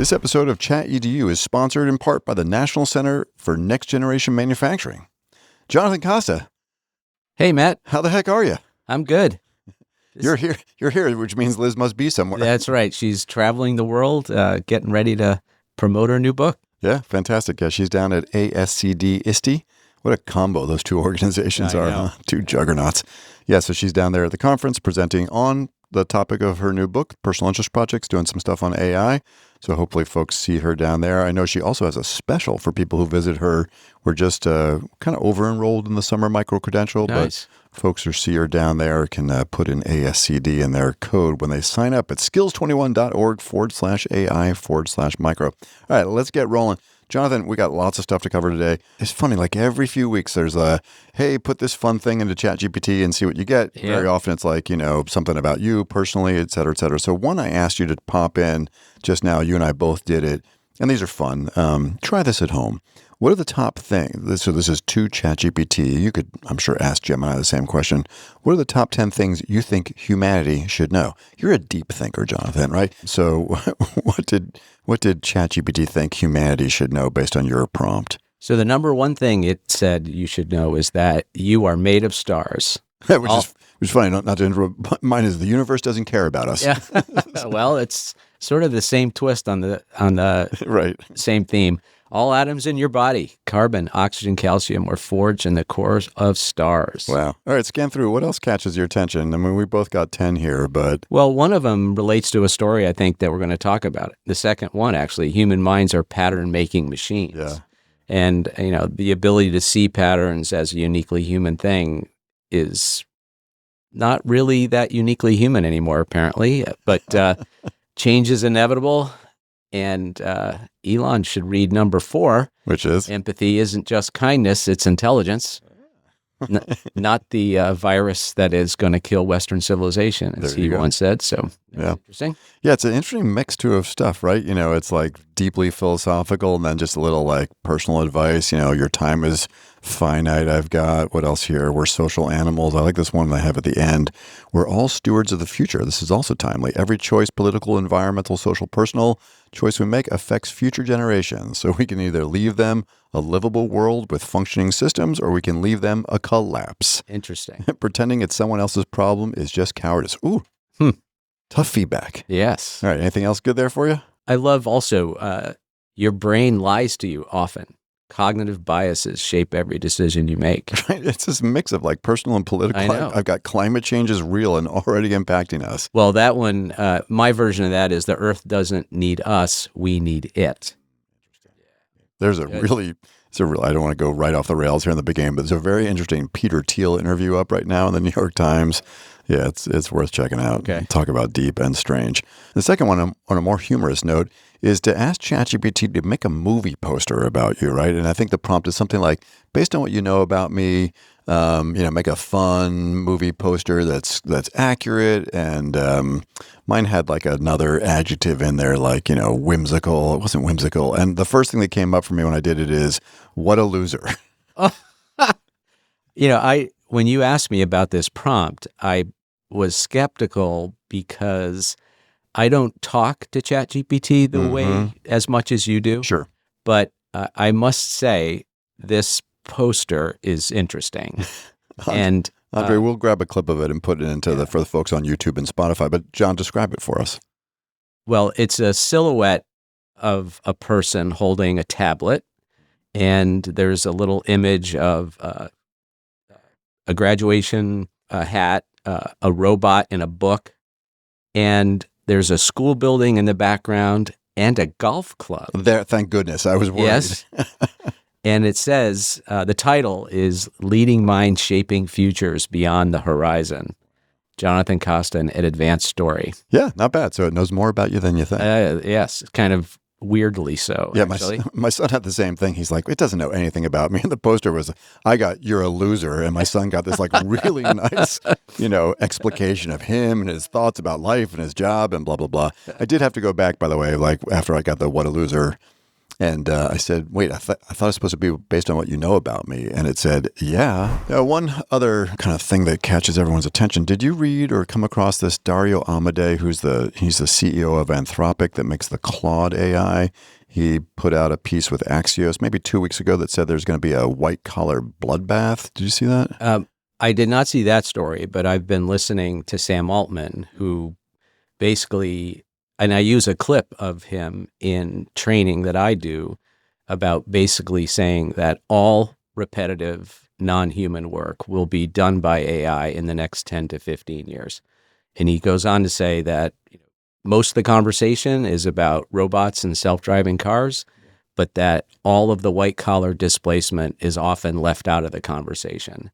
This episode of ChatEDU is sponsored in part by the National Center for Next Generation Manufacturing. Jonathan Costa. Hey, Matt. How the heck are you? I'm good. You're here, which means Liz must be somewhere. That's right. She's traveling the world, getting ready to promote her new book. Yeah, fantastic. Yeah, she's down at ASCD ISTE. What a combo those two organizations are, huh? Two juggernauts. Yeah, so she's down there at the conference presenting on the topic of her new book, Personal Interest Projects, doing some stuff on AI. So hopefully folks see her down there. I know she also has a special for people who visit her. We're just kind of over-enrolled in the summer micro-credential, Nice. But folks who see her down there can put in ASCD in their code when they sign up at skills21.org/AI/micro. All right, let's get rolling. Jonathan, we got lots of stuff to cover today. It's funny, like every few weeks there's a, hey, put this fun thing into ChatGPT and see what you get. Yeah. Very often it's like, something about you personally, et cetera, et cetera. So one I asked you to pop in just now, you and I both did it, and these are fun. Try this at home. What are the top things? So this is to ChatGPT. You could, I'm sure, ask Gemini the same question. What are the top 10 things you think humanity should know? You're a deep thinker, Jonathan, right? So what did ChatGPT think humanity should know based on your prompt? So the number one thing it said you should know is that you are made of stars. Which is funny, not to interrupt. Mine is the universe doesn't care about us. Yeah. Well, it's sort of the same twist on the right. Same theme. All atoms in your body, carbon, oxygen, calcium, were forged in the cores of stars. Wow. All right, scan through. What else catches your attention? I mean, we both got 10 here, but... Well, one of them relates to a story, I think, that we're going to talk about. The second one, actually, human minds are pattern-making machines. Yeah. And, the ability to see patterns as a uniquely human thing is not really that uniquely human anymore, apparently. But change is inevitable. And Elon should read number 4. Which is? Empathy isn't just kindness, it's intelligence. Not the virus that is going to kill Western civilization, as he once said. So, yeah. Interesting. Yeah, it's an interesting mix, too, of stuff, right? It's like deeply philosophical and then just a little like personal advice. Your time is finite. I've got, what else here? We're social animals. I like this one I have at the end. We're all stewards of the future. This is also timely. Every choice, political, environmental, social, personal, choice we make affects future generations. So we can either leave them a livable world with functioning systems, or we can leave them a collapse. Interesting. Pretending it's someone else's problem is just cowardice. Ooh. Tough feedback. Yes. All right. Anything else good there for you? I love also your brain lies to you often. Cognitive biases shape every decision you make. Right. It's this mix of like personal and political. I know. I've got climate change is real and already impacting us. Well, that one, my version of that is the Earth doesn't need us, we need it. There's I don't want to go right off the rails here in the beginning, but there's a very interesting Peter Thiel interview up right now in the New York Times. Yeah, it's worth checking out. Okay. Talk about deep and strange. The second one, on a more humorous note, is to ask ChatGPT to make a movie poster about you, right? And I think the prompt is something like, based on what you know about me, make a fun movie poster that's accurate. And mine had like another adjective in there, like, whimsical. It wasn't whimsical. And the first thing that came up for me when I did it is, what a loser. When you asked me about this prompt, I was skeptical because I don't talk to ChatGPT the way as much as you do. Sure. But I must say this poster is interesting. And Andre, we'll grab a clip of it and put it into for the folks on YouTube and Spotify. But John, describe it for us. Well, it's a silhouette of a person holding a tablet, and there's a little image of a graduation hat, a robot in a book, and there's a school building in the background and a golf club. There, thank goodness. I was worried. Yes. And it says, the title is Leading Minds Shaping Futures Beyond the Horizon. Jonathan Costa, an advanced story. Yeah, not bad. So it knows more about you than you think. Yes, kind of weirdly so, yeah, actually. My son had the same thing. He's like, it doesn't know anything about me. And the poster was, I got, you're a loser. And my son got this like really nice, explication of him and his thoughts about life and his job and blah, blah, blah. I did have to go back, by the way, like after I got the what a loser And I said, wait, I thought it was supposed to be based on what you know about me. And it said, yeah. One other kind of thing that catches everyone's attention. Did you read or come across this Dario Amodei, he's the CEO of Anthropic that makes the Claude AI? He put out a piece with Axios maybe 2 weeks ago that said there's going to be a white-collar bloodbath. Did you see that? I did not see that story, but I've been listening to Sam Altman, who basically, and I use a clip of him in training that I do about basically saying that all repetitive non-human work will be done by AI in the next 10 to 15 years. And he goes on to say that most of the conversation is about robots and self-driving cars, but that all of the white-collar displacement is often left out of the conversation.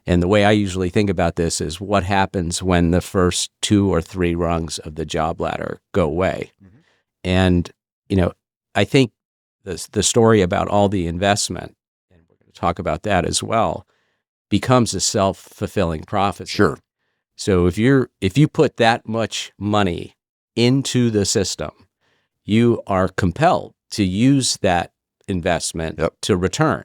And the way I usually think about this is what happens when the first 2 or 3 rungs of the job ladder go away. Mm-hmm. And, I think the story about all the investment, and we're going to talk about that as well, becomes a self-fulfilling prophecy. Sure. So if you put that much money into the system, you are compelled to use that investment to return.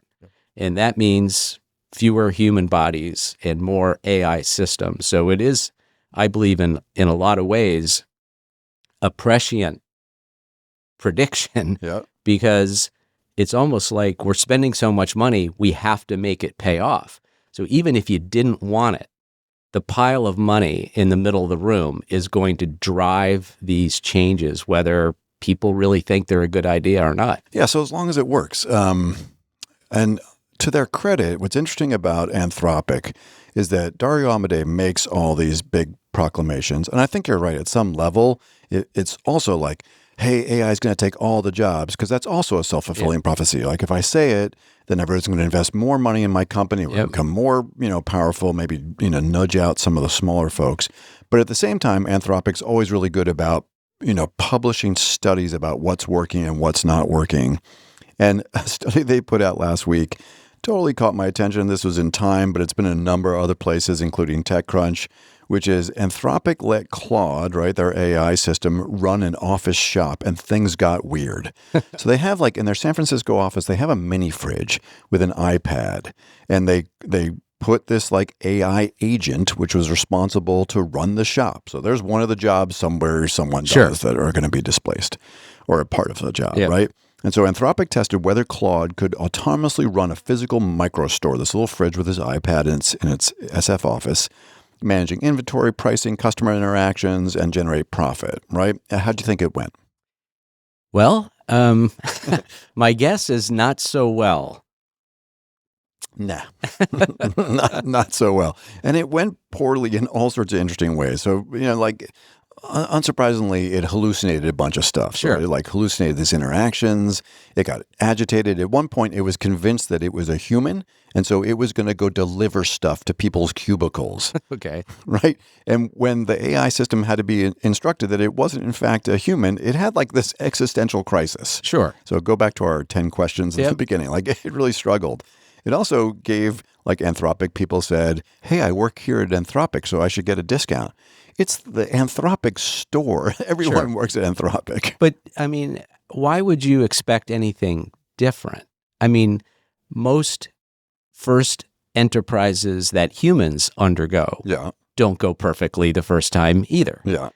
And that means fewer human bodies and more AI systems. So it is, I believe, in a lot of ways, a prescient prediction because it's almost like we're spending so much money, we have to make it pay off. So even if you didn't want it, the pile of money in the middle of the room is going to drive these changes, whether people really think they're a good idea or not. Yeah, so as long as it works. And to their credit, what's interesting about Anthropic is that Dario Amodei makes all these big proclamations. And I think you're right. At some level, it's also like, hey, AI is going to take all the jobs, because that's also a self-fulfilling prophecy. Like if I say it, then everyone's going to invest more money in my company, we'll become more, powerful, maybe, nudge out some of the smaller folks. But at the same time, Anthropic's always really good about, publishing studies about what's working and what's not working. And a study they put out last week totally caught my attention. This was in Time, but it's been in a number of other places, including TechCrunch, which is Anthropic let Claude, right, their AI system, run an office shop, and things got weird. So they have, in their San Francisco office, they have a mini fridge with an iPad, and they put this AI agent, which was responsible to run the shop. So there's one of the jobs somewhere someone does that are going to be displaced, or a part of the job, right? And so Anthropic tested whether Claude could autonomously run a physical microstore, this little fridge with his iPad in its SF office, managing inventory, pricing, customer interactions, and generate profit, right? How'd you think it went? Well, my guess is not so well. Nah, not so well. And it went poorly in all sorts of interesting ways. So, unsurprisingly, it hallucinated a bunch of stuff. Sure. So it hallucinated these interactions. It got agitated. At one point, it was convinced that it was a human, and so it was going to go deliver stuff to people's cubicles. Okay. Right? And when the AI system had to be instructed that it wasn't, in fact, a human, it had this existential crisis. Sure. So go back to our 10 questions at the beginning. It really struggled. It also gave, Anthropic, people said, hey, I work here at Anthropic, so I should get a discount. It's the Anthropic store. Everyone works at Anthropic. But, why would you expect anything different? Most first enterprises that humans undergo don't go perfectly the first time either. Yeah.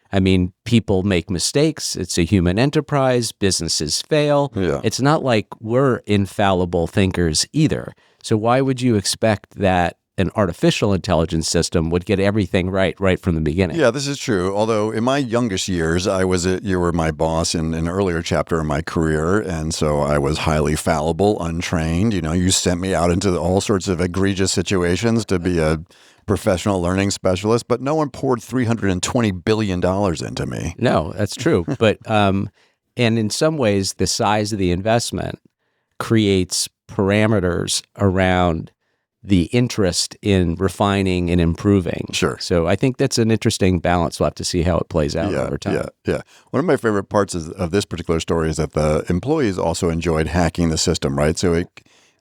People make mistakes. It's a human enterprise. Businesses fail. Yeah. It's not like we're infallible thinkers either. So why would you expect that an artificial intelligence system would get everything right from the beginning? Yeah, this is true. Although in my youngest years, you were my boss in an earlier chapter of my career. And so I was highly fallible, untrained. You sent me out into all sorts of egregious situations to be a professional learning specialist, but no one poured $320 billion into me. No, that's true. But, and in some ways, the size of the investment creates parameters around the interest in refining and improving. Sure. So I think that's an interesting balance. We'll have to see how it plays out over time. Yeah. One of my favorite parts of this particular story is that the employees also enjoyed hacking the system, right? So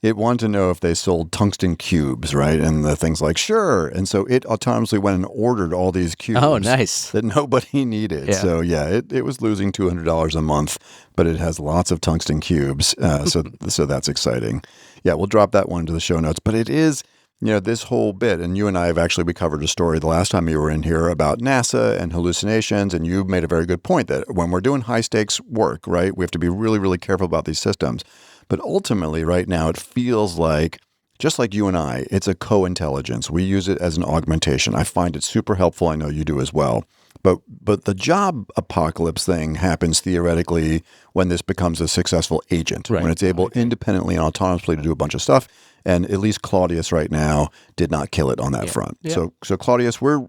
it wanted to know if they sold tungsten cubes, right? And the thing's like, sure. And so it autonomously went and ordered all these cubes. Oh, nice. That nobody needed. Yeah. So yeah, it was losing $200 a month, but it has lots of tungsten cubes. So that's exciting. Yeah, we'll drop that one into the show notes. But it is, this whole bit, and you and I we covered a story the last time you were in here about NASA and hallucinations, and you made a very good point that when we're doing high stakes work, right, we have to be really, really careful about these systems. But ultimately, right now, it feels like, just like you and I, it's a co-intelligence. We use it as an augmentation. I find it super helpful. I know you do as well. But the job apocalypse thing happens theoretically when this becomes a successful agent, Right. when it's able independently and autonomously to do a bunch of stuff. And at least Claudius right now did not kill it on that front. Yeah. So Claudius, we're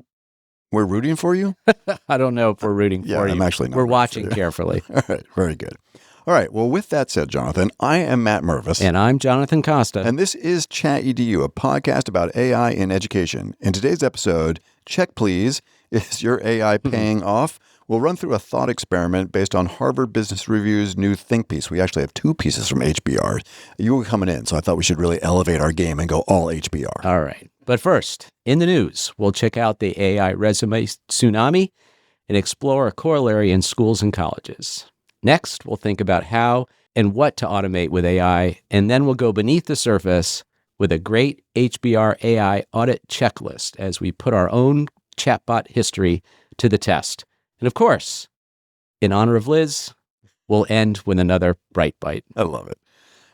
rooting for you. I don't know if we're rooting for you. I'm actually not. We're rooting watching for you. carefully. All right, very good. All right. Well, with that said, Jonathan, I am Matt Mervis. And I'm Jonathan Costa. And this is ChatEDU, a podcast about AI in education. In today's episode, check please, is your AI paying off? We'll run through a thought experiment based on Harvard Business Review's new think piece. We actually have 2 pieces from HBR. You were coming in, so I thought we should really elevate our game and go all HBR. All right. But first, in the news, we'll check out the AI resume tsunami and explore a corollary in schools and colleges. Next, we'll think about how and what to automate with AI, and then we'll go beneath the surface with a great HBR AI audit checklist as we put our own chatbot history to the test. And of course, in honor of Liz, we'll end with another Bright Byte. I love it.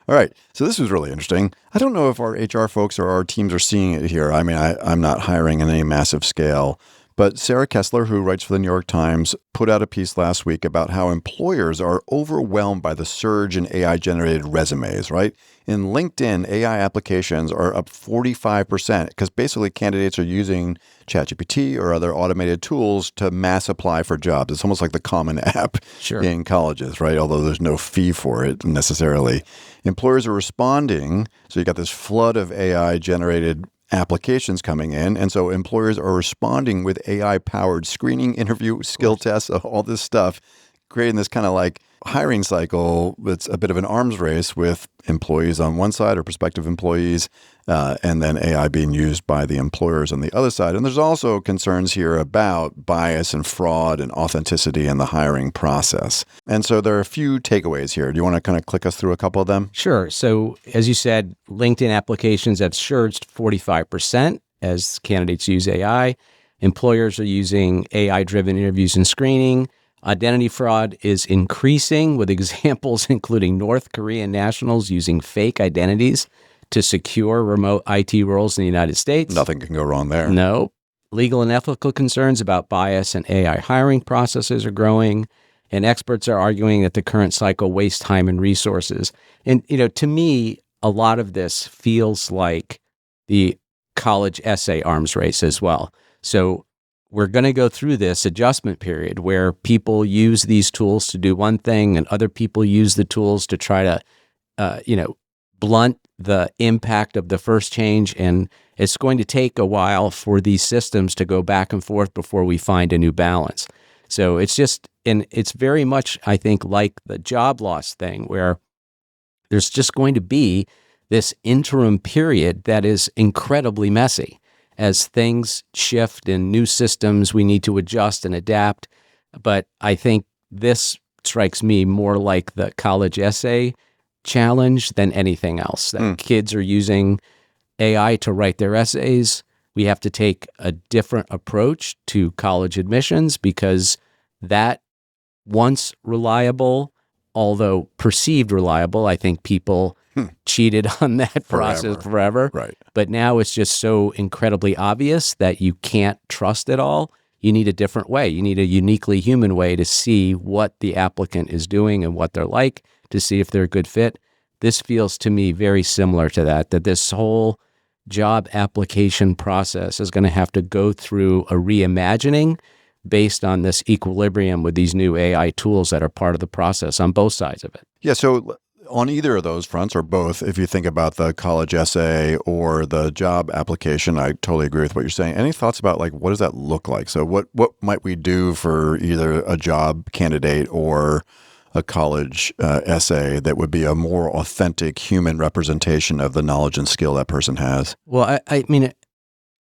All right. So this was really interesting. I don't know if our HR folks or our teams are seeing it here. I mean, I'm not hiring on any massive scale. But Sarah Kessler, who writes for the New York Times, put out a piece last week about how employers are overwhelmed by the surge in AI-generated resumes, right? In LinkedIn, AI applications are up 45% because basically candidates are using ChatGPT or other automated tools to mass apply for jobs. It's almost like the Common App in colleges, right? Although there's no fee for it necessarily. Employers are responding. So you got this flood of AI-generated applications coming in. And so employers are responding with AI-powered screening, interview, skill tests, all this stuff, creating this kind of like hiring cycle that's a bit of an arms race with employees on one side or prospective employees, and then AI being used by the employers on the other side. And there's also concerns here about bias and fraud and authenticity in the hiring process. And so there are a few takeaways here. Do you want to kind of click us through a couple of them? Sure. So as you said, LinkedIn applications have surged 45% as candidates use AI. Employers are using AI-driven interviews and screening. Identity fraud is increasing, with examples including North Korean nationals using fake identities to secure remote IT roles in the United States. Nothing can go wrong there. No. Legal and ethical concerns about bias and AI hiring processes are growing, and experts are arguing that the current cycle wastes time and resources. And, to me, a lot of this feels like the college essay arms race as well. So we're going to go through this adjustment period where people use these tools to do one thing and other people use the tools to try to, blunt the impact of the first change. And it's going to take a while for these systems to go back and forth before we find a new balance. So it's very much, I think, like the job loss thing where there's just going to be this interim period that is incredibly messy. As things shift in new systems, we need to adjust and adapt. But I think this strikes me more like the college essay challenge than anything else. That kids are using AI to write their essays. We have to take a different approach to college admissions because that once reliable, although perceived reliable, I think people cheated on that process forever. Right. But now it's just so incredibly obvious that you can't trust it all. You need a different way. You need a uniquely human way to see what the applicant is doing and what they're like, to see if they're a good fit. This feels to me very similar to that this whole job application process is going to have to go through a reimagining based on this equilibrium with these new AI tools that are part of the process on both sides of it. Yeah, so on either of those fronts or both, if you think about the college essay or the job application, I totally agree with what you're saying. Any thoughts about what does that look like? So what might we do for either a job candidate or a college essay that would be a more authentic human representation of the knowledge and skill that person has? Well, I mean,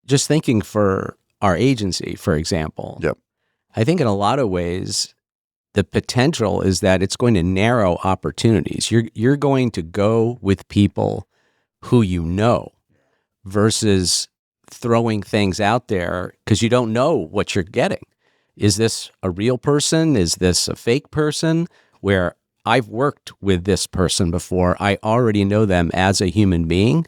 just thinking for our agency, for example, Yep. I think in a lot of ways, the potential is that it's going to narrow opportunities. You're going to go with people who you know versus throwing things out there because you don't know what you're getting. Is this a real person? Is this a fake person? Where I've worked with this person before, I already know them as a human being.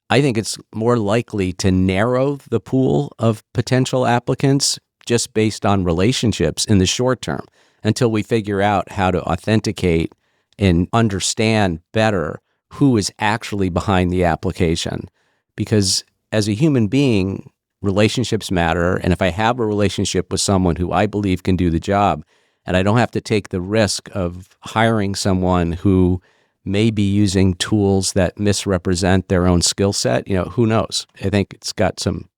I think it's more likely to narrow the pool of potential applicants just based on relationships in the short term until we figure out how to authenticate and understand better who is actually behind the application. Because as a human being, relationships matter. And if I have a relationship with someone who I believe can do the job, and I don't have to take the risk of hiring someone who may be using tools that misrepresent their own skill set, who knows? I think it's got some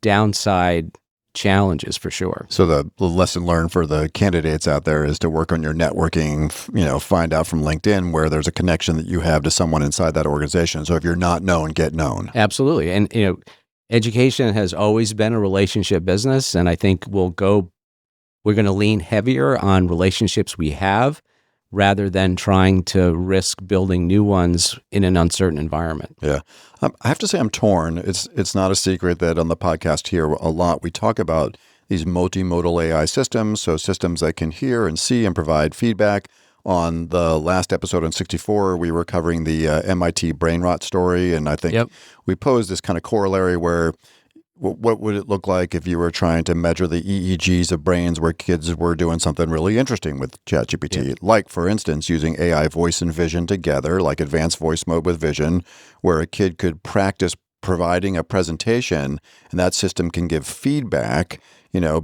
downside challenges for sure. So the lesson learned for the candidates out there is to work on your networking, find out from LinkedIn where there's a connection that you have to someone inside that organization. So if you're not known, get known. Absolutely. And, education has always been a relationship business. And I think we're going to lean heavier on relationships we have rather than trying to risk building new ones in an uncertain environment. Yeah. I have to say I'm torn. It's not a secret that on the podcast here a lot we talk about these multimodal AI systems, so systems that can hear and see and provide feedback. On the last episode on 64, we were covering the MIT brain rot story, and I think we posed this kind of corollary where what would it look like if you were trying to measure the EEGs of brains where kids were doing something really interesting with ChatGPT? Like, for instance, using AI voice and vision together, like advanced voice mode with vision, where a kid could practice providing a presentation, and that system can give feedback,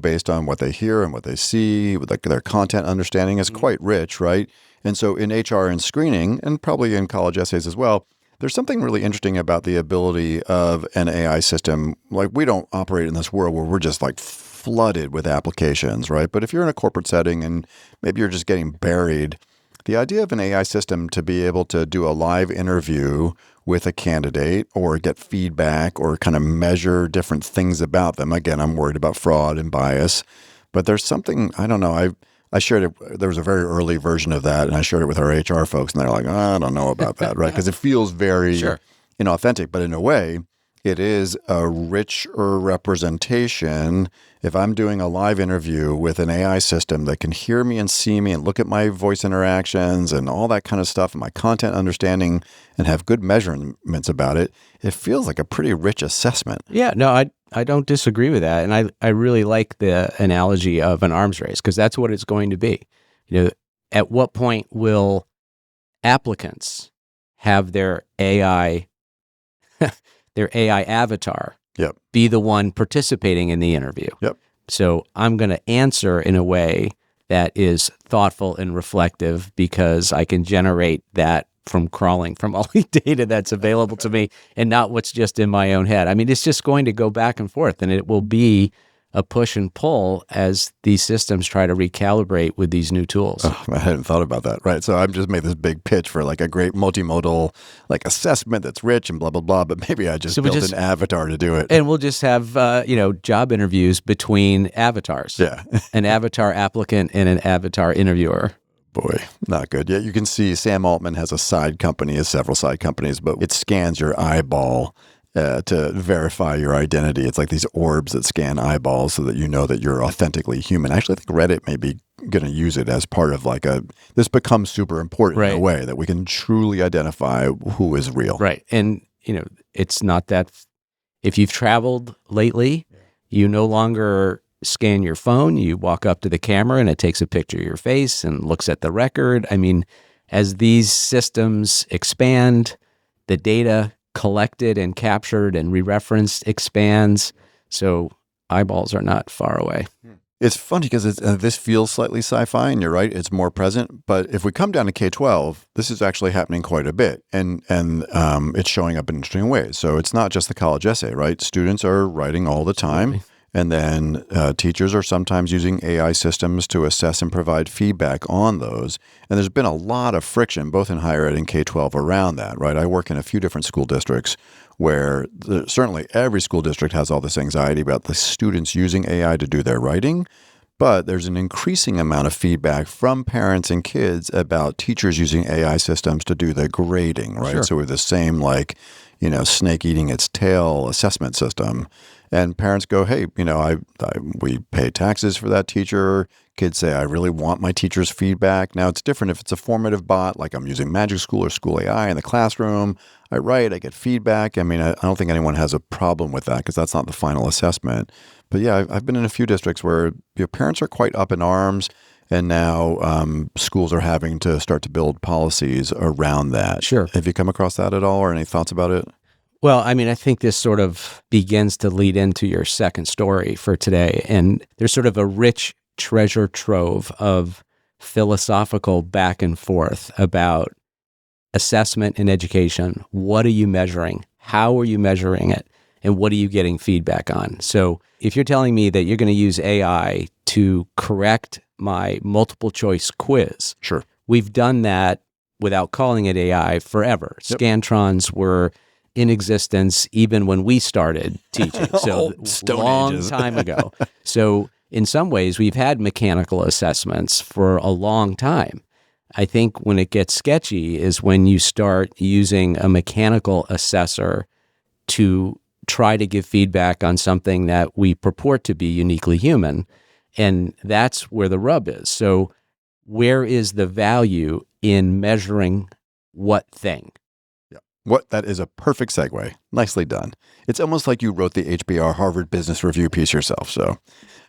based on what they hear and what they see. Their content understanding is quite rich, right? And so in HR and screening, and probably in college essays as well, there's something really interesting about the ability of an AI system. Like, we don't operate in this world where we're just like flooded with applications, right? But if you're in a corporate setting and maybe you're just getting buried, the idea of an AI system to be able to do a live interview with a candidate or get feedback or kind of measure different things about them. Again, I'm worried about fraud and bias, but there's something, I don't know, I shared it. There was a very early version of that, and I shared it with our HR folks, and they're like, I don't know about that, right? Because it feels very inauthentic, but in a way, it is a richer representation. If I'm doing a live interview with an AI system that can hear me and see me and look at my voice interactions and all that kind of stuff and my content understanding and have good measurements about it, it feels like a pretty rich assessment. Yeah, no, I don't disagree with that. And I really like the analogy of an arms race because that's what it's going to be. At what point will applicants have their AI avatar be the one participating in the interview? So I'm going to answer in a way that is thoughtful and reflective because I can generate that from crawling from all the data that's available to me and not what's just in my own head. I mean, it's just going to go back and forth, and it will be a push and pull as these systems try to recalibrate with these new tools. Oh, I hadn't thought about that. Right. So I've just made this big pitch for like a great multimodal like assessment that's rich and blah, blah, blah. But maybe I just built an avatar to do it. And we'll just have, job interviews between avatars. Yeah. An avatar applicant and an avatar interviewer. Boy, not good. Yeah, you can see Sam Altman has a side company, has several side companies, but it scans your eyeball to verify your identity. It's like these orbs that scan eyeballs so that you know that you're authentically human. Actually, I think Reddit may be going to use it as part of this becomes super important in a way that we can truly identify who is real. Right. And, it's not that if you've traveled lately, you no longer scan your phone. You walk up to the camera and it takes a picture of your face and looks at the record. I mean, as these systems expand, the data collected and captured and re-referenced expands. So eyeballs are not far away. It's funny because this feels slightly sci-fi, and you're right, it's more present. But if we come down to K-12, this is actually happening quite a bit, and it's showing up in interesting ways. So it's not just the college essay, right? Students are writing all the time, And then teachers are sometimes using AI systems to assess and provide feedback on those. And there's been a lot of friction, both in higher ed and K-12 around that, right? I work in a few different school districts where certainly every school district has all this anxiety about the students using AI to do their writing. But there's an increasing amount of feedback from parents and kids about teachers using AI systems to do the grading, right? Sure. So with the same snake eating its tail assessment system. And parents go, hey, we pay taxes for that teacher. Kids say, I really want my teacher's feedback. Now, it's different if it's a formative bot, like I'm using Magic School or School AI in the classroom. I write, I get feedback. I mean, I don't think anyone has a problem with that because that's not the final assessment. But yeah, I've been in a few districts where parents are quite up in arms, and now schools are having to start to build policies around that. Sure. Have you come across that at all or any thoughts about it? Well, I mean, I think this sort of begins to lead into your second story for today. And there's sort of a rich treasure trove of philosophical back and forth about assessment in education. What are you measuring? How are you measuring it? And what are you getting feedback on? So if you're telling me that you're going to use AI to correct my multiple choice quiz, Sure. We've done that without calling it AI forever. Yep. Scantrons were in existence even when we started teaching. So Stone long Ages. time ago. So in some ways, we've had mechanical assessments for a long time. I think when it gets sketchy is when you start using a mechanical assessor to try to give feedback on something that we purport to be uniquely human. And that's where the rub is. So where is the value in measuring what thing? That is a perfect segue. Nicely done. It's almost like you wrote the HBR Harvard Business Review piece yourself. So,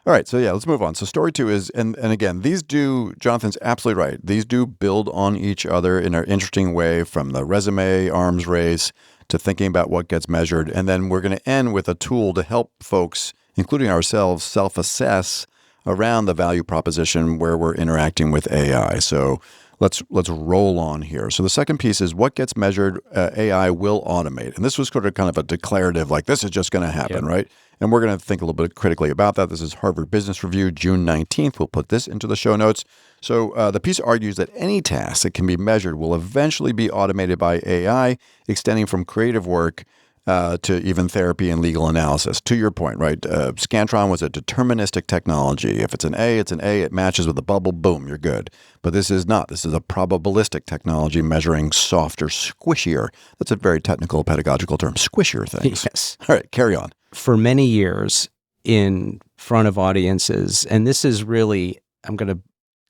all right. So yeah, let's move on. So story 2 is, and again, Jonathan's absolutely right. These do build on each other in an interesting way, from the resume arms race to thinking about what gets measured. And then we're going to end with a tool to help folks, including ourselves, self-assess around the value proposition where we're interacting with AI. So let's roll on here. So the second piece is what gets measured, AI will automate. And this was sort of kind of a declarative, like this is just going to happen, right? And we're going to think a little bit critically about that. This is Harvard Business Review, June 19th. We'll put this into the show notes. So the piece argues that any task that can be measured will eventually be automated by AI, extending from creative work to even therapy and legal analysis. To your point, right? Scantron was a deterministic technology. If it's an A, it's an A. It matches with a bubble. Boom, you're good. But this is not. This is a probabilistic technology measuring softer, squishier. That's a very technical pedagogical term. Squishier things. Yes. All right, carry on. For many years in front of audiences, and this is really, I'm going to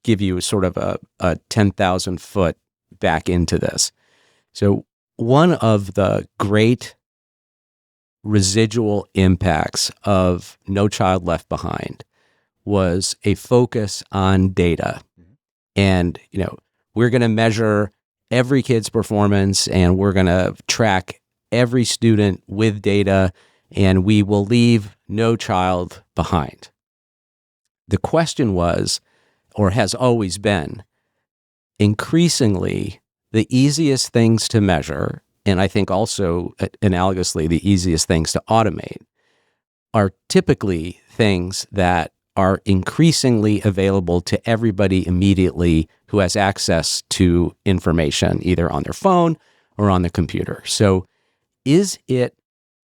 give you sort of a 10,000 foot back into this. So one of the great residual impacts of No Child Left Behind was a focus on data. And, we're going to measure every kid's performance and we're going to track every student with data and we will leave no child behind. The question was, or has always been, increasingly the easiest things to measure, and I think also analogously the easiest things to automate, are typically things that are increasingly available to everybody immediately who has access to information, either on their phone or on the computer. So is it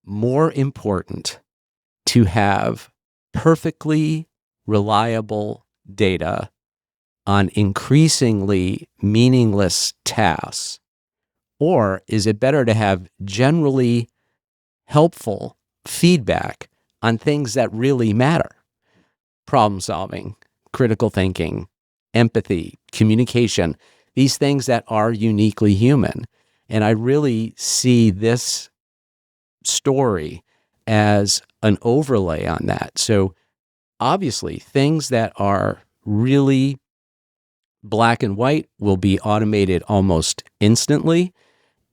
more important to have perfectly reliable data on increasingly meaningless tasks? Or is it better to have generally helpful feedback on things that really matter? Problem solving, critical thinking, empathy, communication, these things that are uniquely human. And I really see this story as an overlay on that. So obviously, things that are really black and white will be automated almost instantly.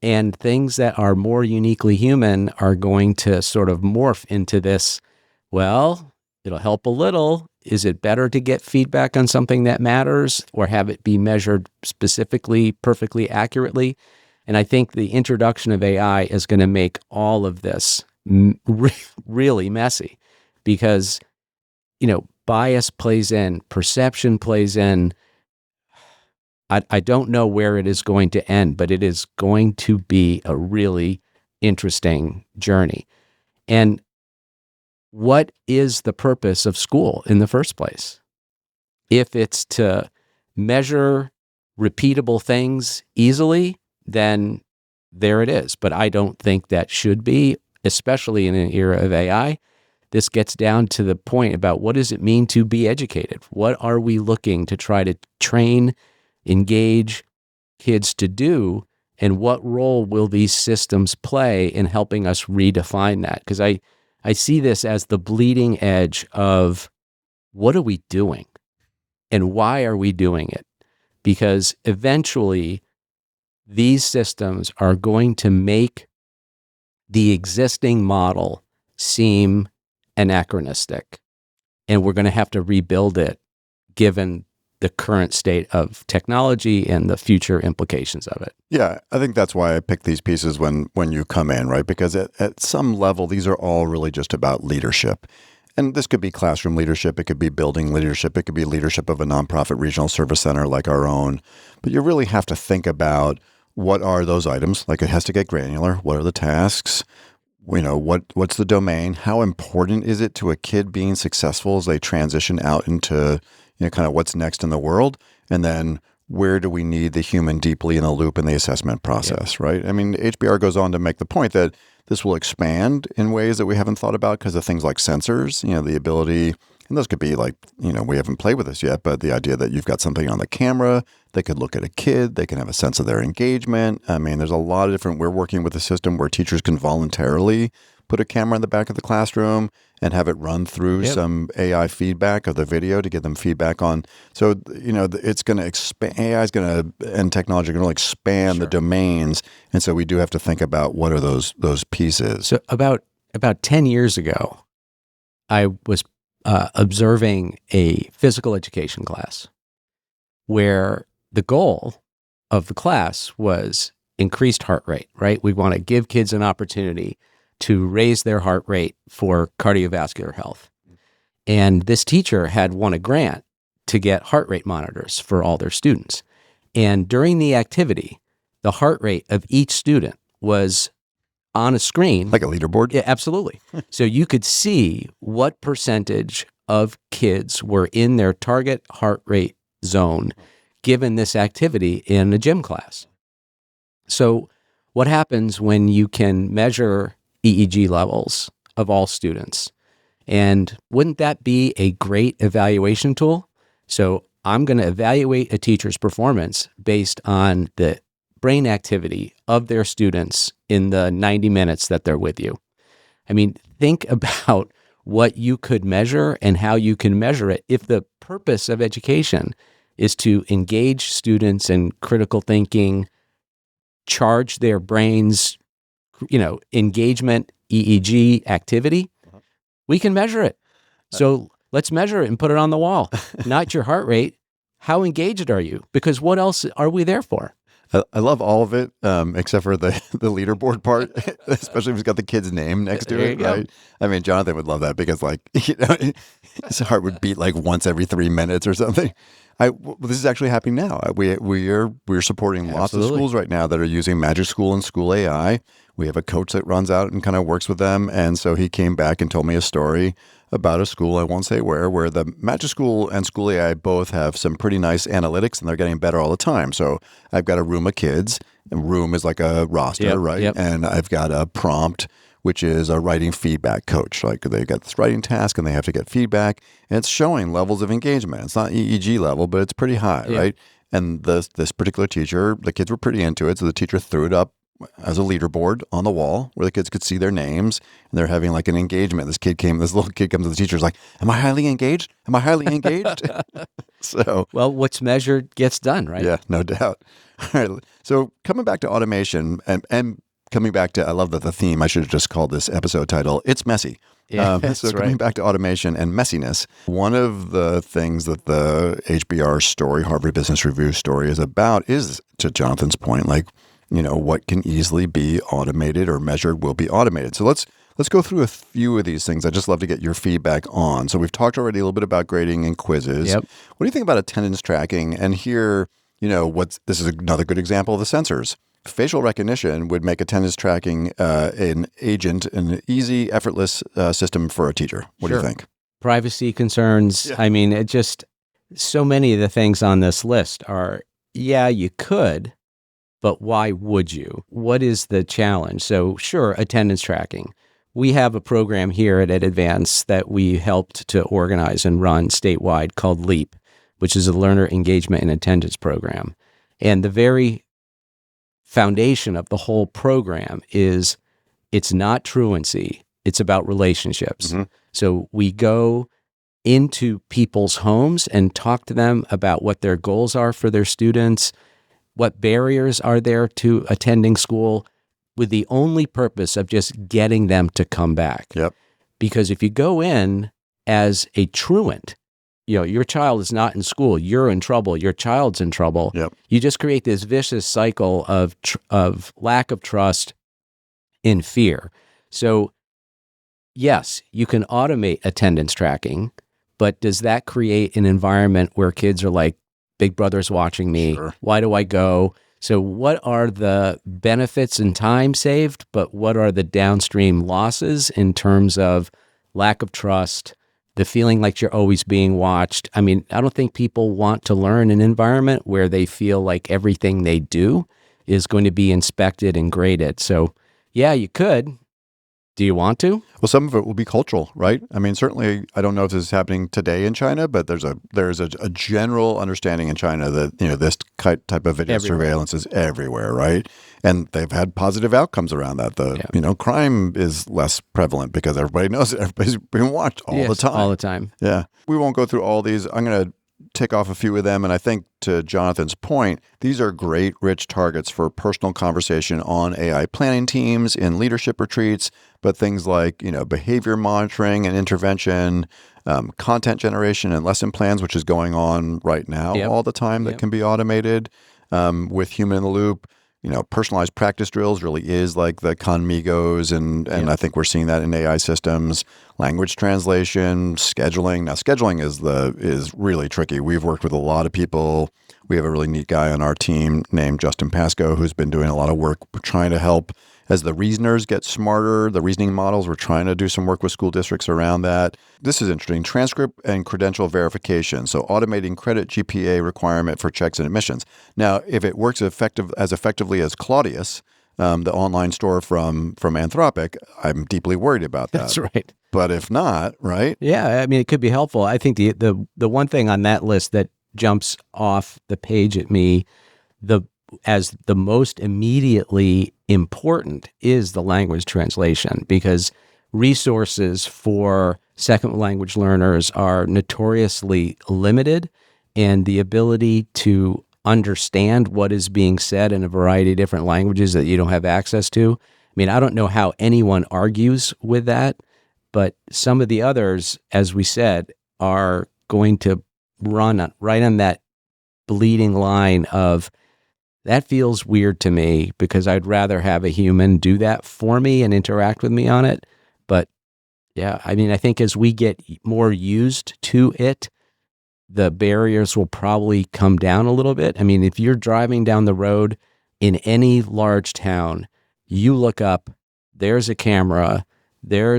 And things that are more uniquely human are going to sort of morph into this, well, it'll help a little. Is it better to get feedback on something that matters or have it be measured specifically, perfectly accurately? And I think the introduction of AI is going to make all of this really messy because bias plays in, perception plays in. I don't know where it is going to end, but it is going to be a really interesting journey. And what is the purpose of school in the first place? If it's to measure repeatable things easily, then there it is. But I don't think that should be, especially in an era of AI. This gets down to the point about what does it mean to be educated? What are we looking to try to train, engage kids to do? And what role will these systems play in helping us redefine that? Because I see this as the bleeding edge of what are we doing and why are we doing it? Because eventually these systems are going to make the existing model seem anachronistic, and we're going to have to rebuild it given the current state of technology and the future implications of it. Yeah, I think that's why I pick these pieces when you come in, right? Because at some level, these are all really just about leadership. And this could be classroom leadership. It could be building leadership. It could be leadership of a nonprofit regional service center like our own. But you really have to think about what are those items? Like it has to get granular. What are the tasks? What's the domain? How important is it to a kid being successful as they transition out into kind of what's next in the world? And then where do we need the human deeply in the loop in the assessment process, right? I mean, HBR goes on to make the point that this will expand in ways that we haven't thought about because of things like sensors, the ability, and those could be like, we haven't played with this yet, but the idea that you've got something on the camera, they could look at a kid, they can have a sense of their engagement. I mean, there's a lot of different, we're working with a system where teachers can voluntarily put a camera in the back of the classroom and have it run through some AI feedback of the video to give them feedback on. So, it's going to expand, AI is going to, and technology are going to expand the domains. And so we do have to think about what are those pieces. So about 10 years ago, I was observing a physical education class where the goal of the class was increased heart rate, right? We want to give kids an opportunity to raise their heart rate for cardiovascular health. And this teacher had won a grant to get heart rate monitors for all their students. And during the activity, the heart rate of each student was on a screen. Like a leaderboard? Yeah, absolutely. So you could see what percentage of kids were in their target heart rate zone given this activity in a gym class. So what happens when you can measure EEG levels of all students? And wouldn't that be a great evaluation tool? So I'm going to evaluate a teacher's performance based on the brain activity of their students in the 90 minutes that they're with you. I mean, think about what you could measure and how you can measure it if the purpose of education is to engage students in critical thinking, charge their brains, engagement, EEG activity. We can measure it. So let's measure it and put it on the wall. Not your heart rate. How engaged are you? Because what else are we there for? I love all of it, except for the leaderboard part, especially if it's got the kid's name next to it, right? I mean, Jonathan would love that because, his heart would beat like once every 3 minutes or something. This is actually happening now. We're supporting lots of schools right now that are using Magic School and School AI. We have a coach that runs out and kind of works with them, and so he came back and told me a story about a school, I won't say where the Magic School and School AI both have some pretty nice analytics, and they're getting better all the time. So I've got a room of kids, and room is like a roster, right? Yep. And I've got a prompt, which is a writing feedback coach. Like they got this writing task, and they have to get feedback, and it's showing levels of engagement. It's not EEG level, but it's pretty high, right? And this particular teacher, the kids were pretty into it, so the teacher threw it up as a leaderboard on the wall where the kids could see their names, and they're having like an engagement. This little kid comes to the teacher's like, am I highly engaged? Am I highly engaged? So, well, what's measured gets done, right? Yeah, no doubt. All right. So coming back to automation and coming back to, I love that the theme, I should have just called this episode title, It's Messy. So coming back to automation and messiness, one of the things that the HBR story, Harvard Business Review story is about is, to Jonathan's point, like, what can easily be automated or measured will be automated. So let's Let's go through a few of these things. I'd just love to get your feedback on. So we've talked already a little bit about grading and quizzes. Yep. What do you think about attendance tracking? And here, this is another good example of the sensors. Facial recognition would make attendance tracking an easy, effortless system for a teacher. What do you think? Privacy concerns. Yeah. I mean, so many of the things on this list are, yeah, you could, but why would you? What is the challenge? So sure, attendance tracking. We have a program here at EdAdvance that we helped to organize and run statewide called LEAP, which is a learner engagement and attendance program. And the very foundation of the whole program is it's not truancy, it's about relationships. Mm-hmm. So we go into people's homes and talk to them about what their goals are for their students, what barriers are there to attending school, with the only purpose of just getting them to come back. Yep. Because if you go in as a truant, your child is not in school, you're in trouble, your child's in trouble. Yep. You just create this vicious cycle of lack of trust and fear. So yes, you can automate attendance tracking, but does that create an environment where kids are like, Big Brother's watching me, Sure. Why do I go? So what are the benefits and time saved, but what are the downstream losses in terms of lack of trust, the feeling like you're always being watched? I mean, I don't think people want to learn an environment where they feel like everything they do is going to be inspected and graded. So yeah, you could. Do you want to? Well, some of it will be cultural, right? I mean, certainly, I don't know if this is happening today in China, but there's a general understanding in China that this type of video surveillance is everywhere, right? And they've had positive outcomes around that. Crime is less prevalent because everybody knows it. Everybody's being watched all the time. All the time. Yeah. We won't go through all these. I'm going to tick off a few of them. And I think, to Jonathan's point, these are great, rich targets for personal conversation on AI planning teams, in leadership retreats, but things like, behavior monitoring and intervention, content generation and lesson plans, which is going on right now all the time, that can be automated with human in the loop. Personalized practice drills really is like the Conmigos, and I think we're seeing that in AI systems. Language translation, scheduling. Now, scheduling is really tricky. We've worked with a lot of people. We have a really neat guy on our team named Justin Pascoe who's been doing a lot of work trying to help as the reasoners get smarter, the reasoning models. We're trying to do some work with school districts around that. This is interesting. Transcript and credential verification. So automating credit GPA requirement for checks and admissions. Now, if it works as effectively as Claudius, the online store from Anthropic, I'm deeply worried about that. That's right. But if not, right? Yeah, I mean, it could be helpful. I think the one thing on that list that jumps off the page at me, as the most immediately important, is the language translation, because resources for second language learners are notoriously limited, and the ability to understand what is being said in a variety of different languages that you don't have access to. I mean, I don't know how anyone argues with that, but some of the others, as we said, are going to run right on that bleeding line of, that feels weird to me because I'd rather have a human do that for me and interact with me on it. But yeah, I mean, I think as we get more used to it, the barriers will probably come down a little bit. I mean, if you're driving down the road in any large town, you look up, there's a camera, they're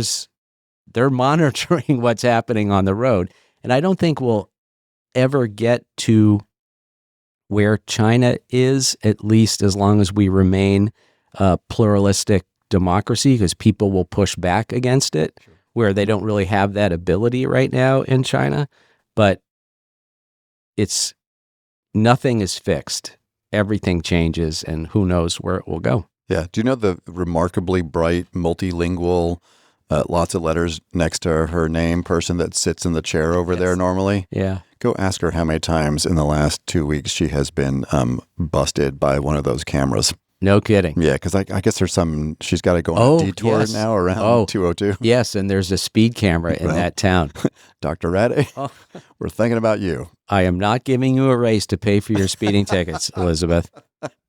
monitoring what's happening on the road. And I don't think we'll ever get to where China is, at least as long as we remain a pluralistic democracy, because people will push back against it, where they don't really have that ability right now in China. But nothing is fixed. Everything changes, and who knows where it will go. Yeah. Do you know the remarkably bright, multilingual, lots of letters next to her name person that sits in the chair over there normally? Yeah. Go ask her how many times in the last 2 weeks she has been busted by one of those cameras. No kidding. Yeah, because I guess she's got to go on a detour now around 202. Yes, and there's a speed camera in that town. Dr. Rade, we're thinking about you. I am not giving you a raise to pay for your speeding tickets, Elizabeth.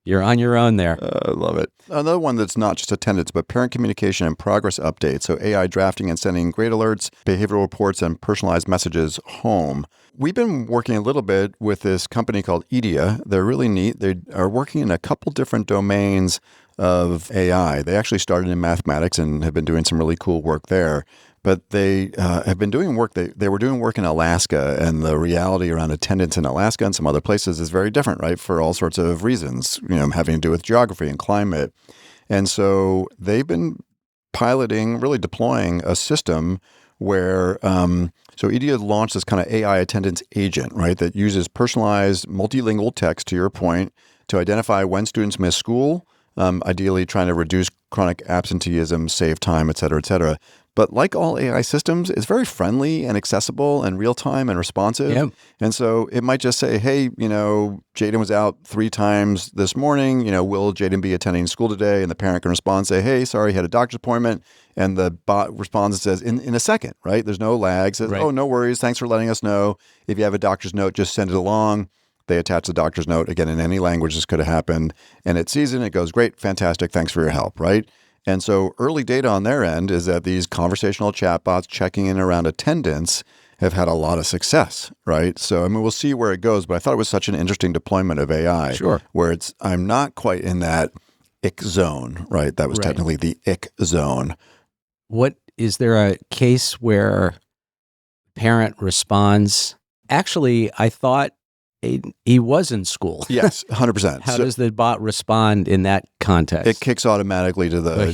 You're on your own there. I love it. Another one that's not just attendance, but parent communication and progress updates. So AI drafting and sending grade alerts, behavioral reports, and personalized messages home. We've been working a little bit with this company called IDEA. They're really neat. They are working in a couple different domains of AI. They actually started in mathematics and have been doing some really cool work there. But they have been doing work. They were doing work in Alaska, and the reality around attendance in Alaska and some other places is very different, right? For all sorts of reasons, having to do with geography and climate. And so they've been piloting, really deploying a system where, so IDEA launched this kind of AI attendance agent, right? That uses personalized multilingual text, to your point, to identify when students miss school, ideally trying to reduce chronic absenteeism, save time, et cetera, et cetera. But like all AI systems, it's very friendly and accessible and real-time and responsive. Yep. And so it might just say, hey, Jaden was out 3 times this morning. Will Jaden be attending school today? And the parent can respond and say, hey, sorry, had a doctor's appointment. And the bot responds and says, in a second, right? There's no lag. Says, Right. Oh, no worries. Thanks for letting us know. If you have a doctor's note, just send it along. They attach the doctor's note. Again, in any language, this could have happened. And it sees it and it goes, great, fantastic. Thanks for your help, right? And so early data on their end is that these conversational chatbots checking in around attendance have had a lot of success, right? So, we'll see where it goes, but I thought it was such an interesting deployment of AI. Sure. Where I'm not quite in that ick zone, right? That was Right. technically the ick zone. Is there a case where parent responds, actually, I thought he was in school? Yes, 100%. How does the bot respond in that context? It kicks automatically to the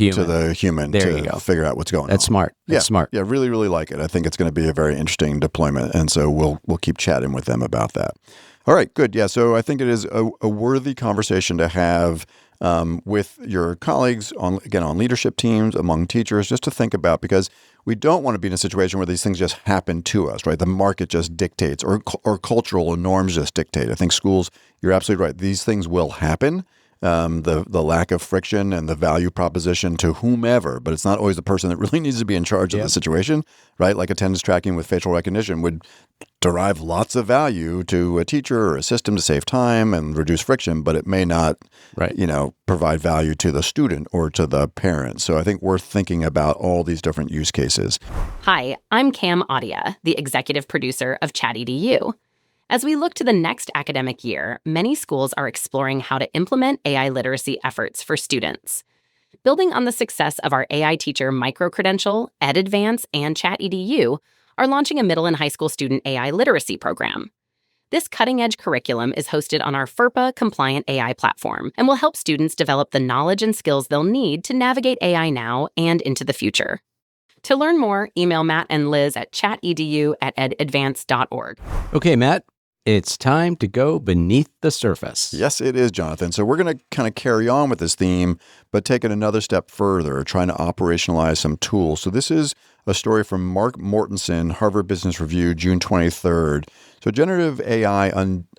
human There to you go. figure out what's going on. That's smart. That's smart. Yeah, really, really like it. I think it's going to be a very interesting deployment, and so we'll keep chatting with them about that. All right, good. Yeah, so I think it is a worthy conversation to have with your colleagues on leadership teams, among teachers, just to think about, because we don't want to be in a situation where these things just happen to us, right? The market just dictates, or cultural norms just dictate. I think schools, you're absolutely right. These things will happen. The lack of friction and the value proposition to whomever, but it's not always the person that really needs to be in charge of the situation, right? Like attendance tracking with facial recognition would derive lots of value to a teacher or a system to save time and reduce friction, but it may not, provide value to the student or to the parent. So I think we're thinking about all these different use cases. Hi, I'm Cam Audia, the executive producer of ChatEDU. As we look to the next academic year, many schools are exploring how to implement AI literacy efforts for students. Building on the success of our AI teacher micro-credential, EdAdvance, and ChatEDU are launching a middle and high school student AI literacy program. This cutting-edge curriculum is hosted on our FERPA-compliant AI platform and will help students develop the knowledge and skills they'll need to navigate AI now and into the future. To learn more, email Matt and Liz at chatedu@edadvance.org. Okay, Matt, it's time to go beneath the surface. Yes, it is, Jonathan. So we're going to kind of carry on with this theme, but take it another step further, trying to operationalize some tools. So this is a story from Mark Mortensen, Harvard Business Review, June 23rd. So generative AI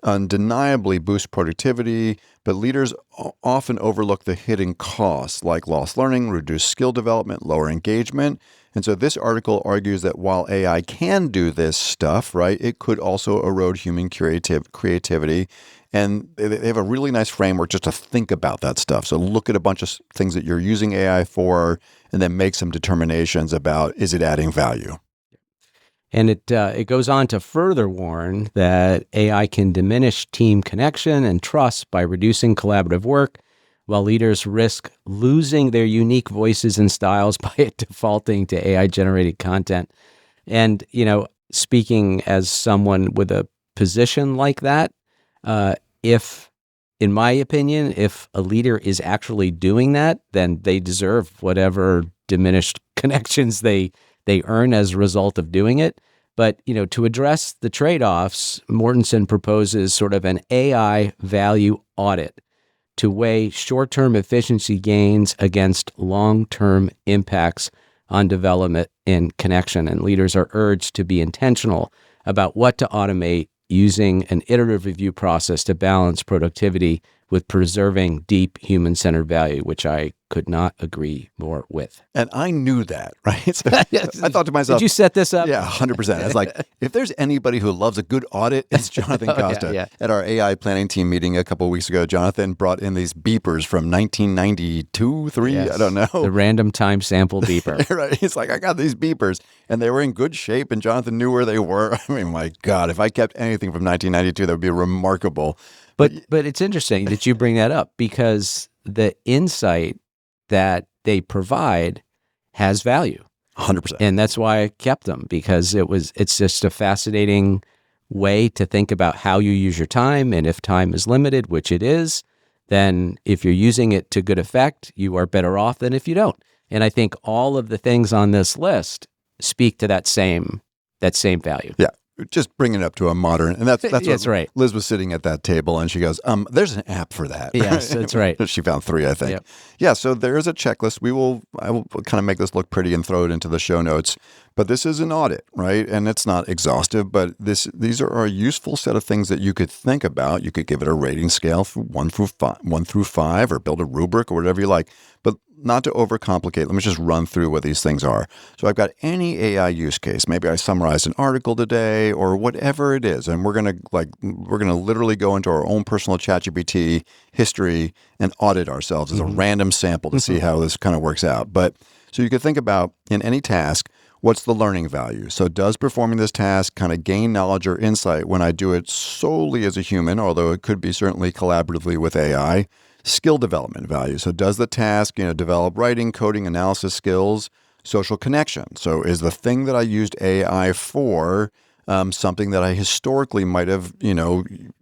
undeniably boosts productivity, but leaders often overlook the hidden costs like lost learning, reduced skill development, lower engagement. And so this article argues that while AI can do this stuff, right, it could also erode human creativity. And they have a really nice framework just to think about that stuff. So look at a bunch of things that you're using AI for, and then make some determinations about, is it adding value? And it goes on to further warn that AI can diminish team connection and trust by reducing collaborative work, while leaders risk losing their unique voices and styles by defaulting to AI-generated content. And, speaking as someone with a position like that, in my opinion, if a leader is actually doing that, then they deserve whatever diminished connections they earn as a result of doing it. But, to address the trade-offs, Mortensen proposes sort of an AI value audit to weigh short-term efficiency gains against long-term impacts on development and connection. And leaders are urged to be intentional about what to automate using an iterative review process to balance productivity with preserving deep human-centered value, which I could not agree more with. And I knew that, right? So I thought to myself, did you set this up? Yeah, 100%. I was like, if there's anybody who loves a good audit, it's Jonathan Costa. yeah. At our AI planning team meeting a couple of weeks ago, Jonathan brought in these beepers from 1992, 3, Yes. I don't know. The random time sample beeper. Right. He's like, I got these beepers, and they were in good shape, and Jonathan knew where they were. I mean, my God, if I kept anything from 1992, that would be remarkable. But it's interesting that you bring that up, because the insight that they provide has value. 100%. And that's why I kept them, because it's just a fascinating way to think about how you use your time. And if time is limited, which it is, then if you're using it to good effect, you are better off than if you don't. And I think all of the things on this list speak to that same value. Yeah. Just bring it up to a modern, and that's That's right. Liz was sitting at that table, and she goes, "There's an app for that." Yes, that's right. She found 3, I think. Yep. Yeah, so there is a checklist. I will kind of make this look pretty and throw it into the show notes. But this is an audit, right? And it's not exhaustive, but these are a useful set of things that you could think about. You could give it a rating scale from 1 through 5, or build a rubric or whatever you like. But not to overcomplicate, let me just run through what these things are. So I've got any AI use case. Maybe I summarized an article today or whatever it is, and we're gonna literally go into our own personal ChatGPT history and audit ourselves as a random sample to see how this kind of works out. But so you could think about, in any task, what's the learning value? So does performing this task kind of gain knowledge or insight when I do it solely as a human, although it could be certainly collaboratively with AI? Skill development value. So does the task, develop writing, coding, analysis skills? Social connection. So is the thing that I used AI for something that I historically might have,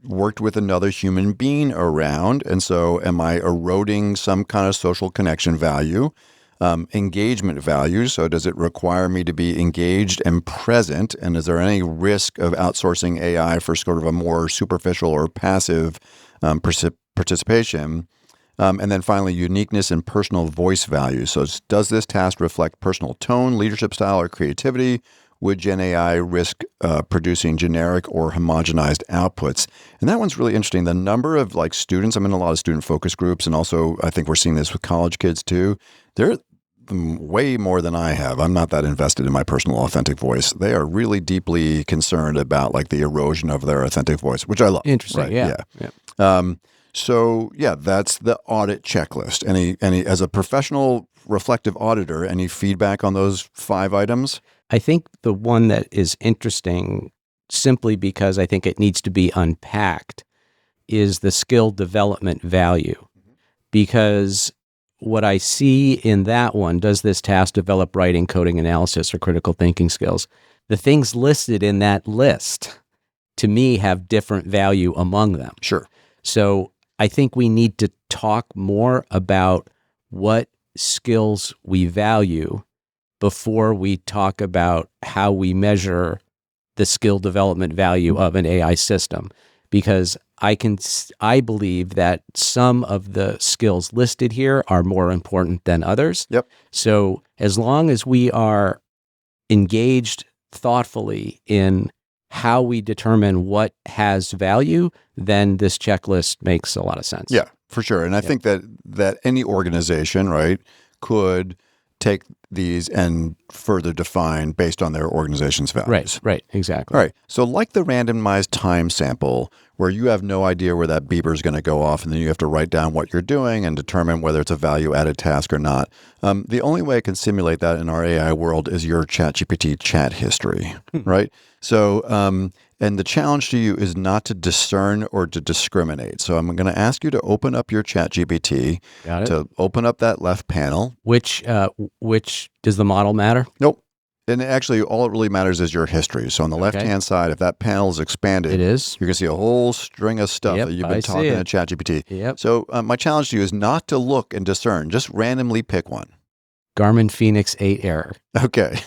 worked with another human being around? And so am I eroding some kind of social connection value? Engagement value. So does it require me to be engaged and present? And is there any risk of outsourcing AI for sort of a more superficial or passive participation? And then finally, uniqueness and personal voice value. So does this task reflect personal tone, leadership style, or creativity? Would Gen AI risk producing generic or homogenized outputs? And that one's really interesting. The number of students, I'm in a lot of student focus groups, and also I think we're seeing this with college kids too. They're way more than I have. I'm not that invested in my personal authentic voice. They are really deeply concerned about the erosion of their authentic voice, which I love. Interesting. Right? Yeah. So that's the audit checklist. Any as a professional reflective auditor, any feedback on those 5 items? I think the one that is interesting, simply because I think it needs to be unpacked, is the skill development value. Because what I see in that one, does this task develop writing, coding, analysis, or critical thinking skills? The things listed in that list, to me, have different value among them. Sure. So I think we need to talk more about what skills we value before we talk about how we measure the skill development value of an AI system. Because I believe that some of the skills listed here are more important than others. Yep. So as long as we are engaged thoughtfully in how we determine what has value, then this checklist makes a lot of sense. Yeah, for sure. And I think that any organization, right, could take these and further define based on their organization's values. Right, exactly. All right. So like the randomized time sample, where you have no idea where that beeper is going to go off, and then you have to write down what you're doing and determine whether it's a value-added task or not. The only way I can simulate that in our AI world is your ChatGPT chat history, right? So, and the challenge to you is not to discern or to discriminate. So I'm going to ask you to open up your ChatGPT, to open up that left panel. Which does the model matter? Nope. And actually, all it really matters is your history. So on the left-hand side, if that panel is expanded, it is. You're going to see a whole string of stuff that you've been talking to ChatGPT. Yep. So my challenge to you is not to look and discern. Just randomly pick one. Garmin Fenix 8 Error. Okay.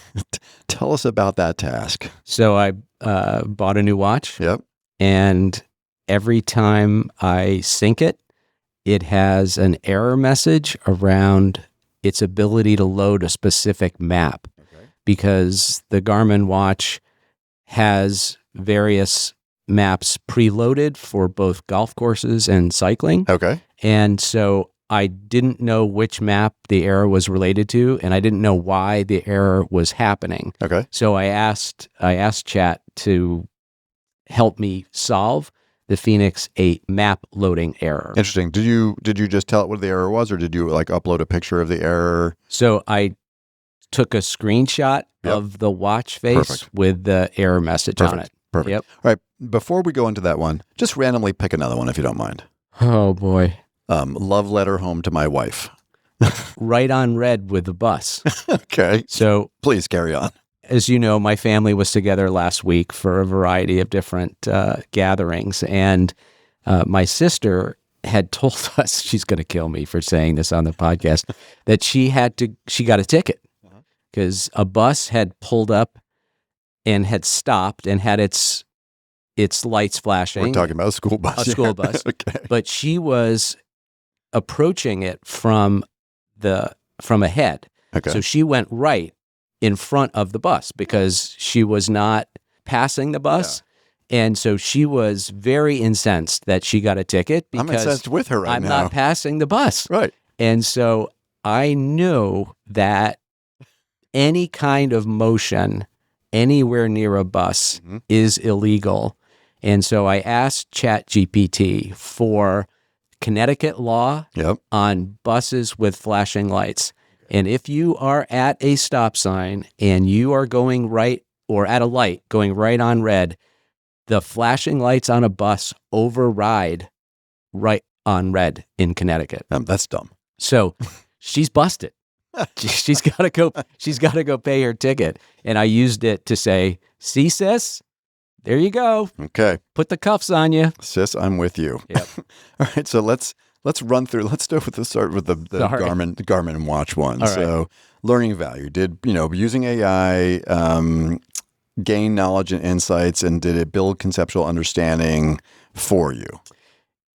Tell us about that task. So I bought a new watch. Yep. And every time I sync it, it has an error message around its ability to load a specific map. Because the Garmin watch has various maps preloaded for both golf courses and cycling. Okay. And so I didn't know which map the error was related to, and I didn't know why the error was happening. Okay. So I asked Chat to help me solve the Phoenix 8 map loading error. Interesting. Did you just tell it what the error was, or did you like upload a picture of the error? So I took a screenshot Yep. of the watch face Perfect. with the error message on it. Perfect. Yep. All right. Before we go into that one, just randomly pick another one if you don't mind. Oh boy. Love letter home to my wife. Right on red with the bus. Okay. So Please carry on. as you know, my family was together last week for a variety of different gatherings. And my sister had told us, she's going to kill me for saying this on the podcast, that she got a ticket because a bus had pulled up and had stopped and had its lights flashing. We're talking about a school bus. A school bus. Okay. But she was approaching it from ahead. Okay. So she went right in front of the bus because she was not passing the bus. And so she was very incensed that she got a ticket I'm because incensed with her right I'm now. not passing the bus. Right. And so I knew that any kind of motion anywhere near a bus Mhm. is illegal. And so I asked ChatGPT for Connecticut law Yep. on buses with flashing lights. And if you are at a stop sign and you are going right, or at a light going right on red, the flashing lights on a bus override right on red in Connecticut. That's dumb. So she's busted. She's got to go. She's got to go pay her ticket. And I used it to say, "See, sis, there you go. Okay. Put the cuffs on you." Sis, I'm with you. Yep. All right. So let's run through. Let's start with the Sorry. Garmin watch one. All right. So learning value. Did using AI gain knowledge and insights, and did it build conceptual understanding for you?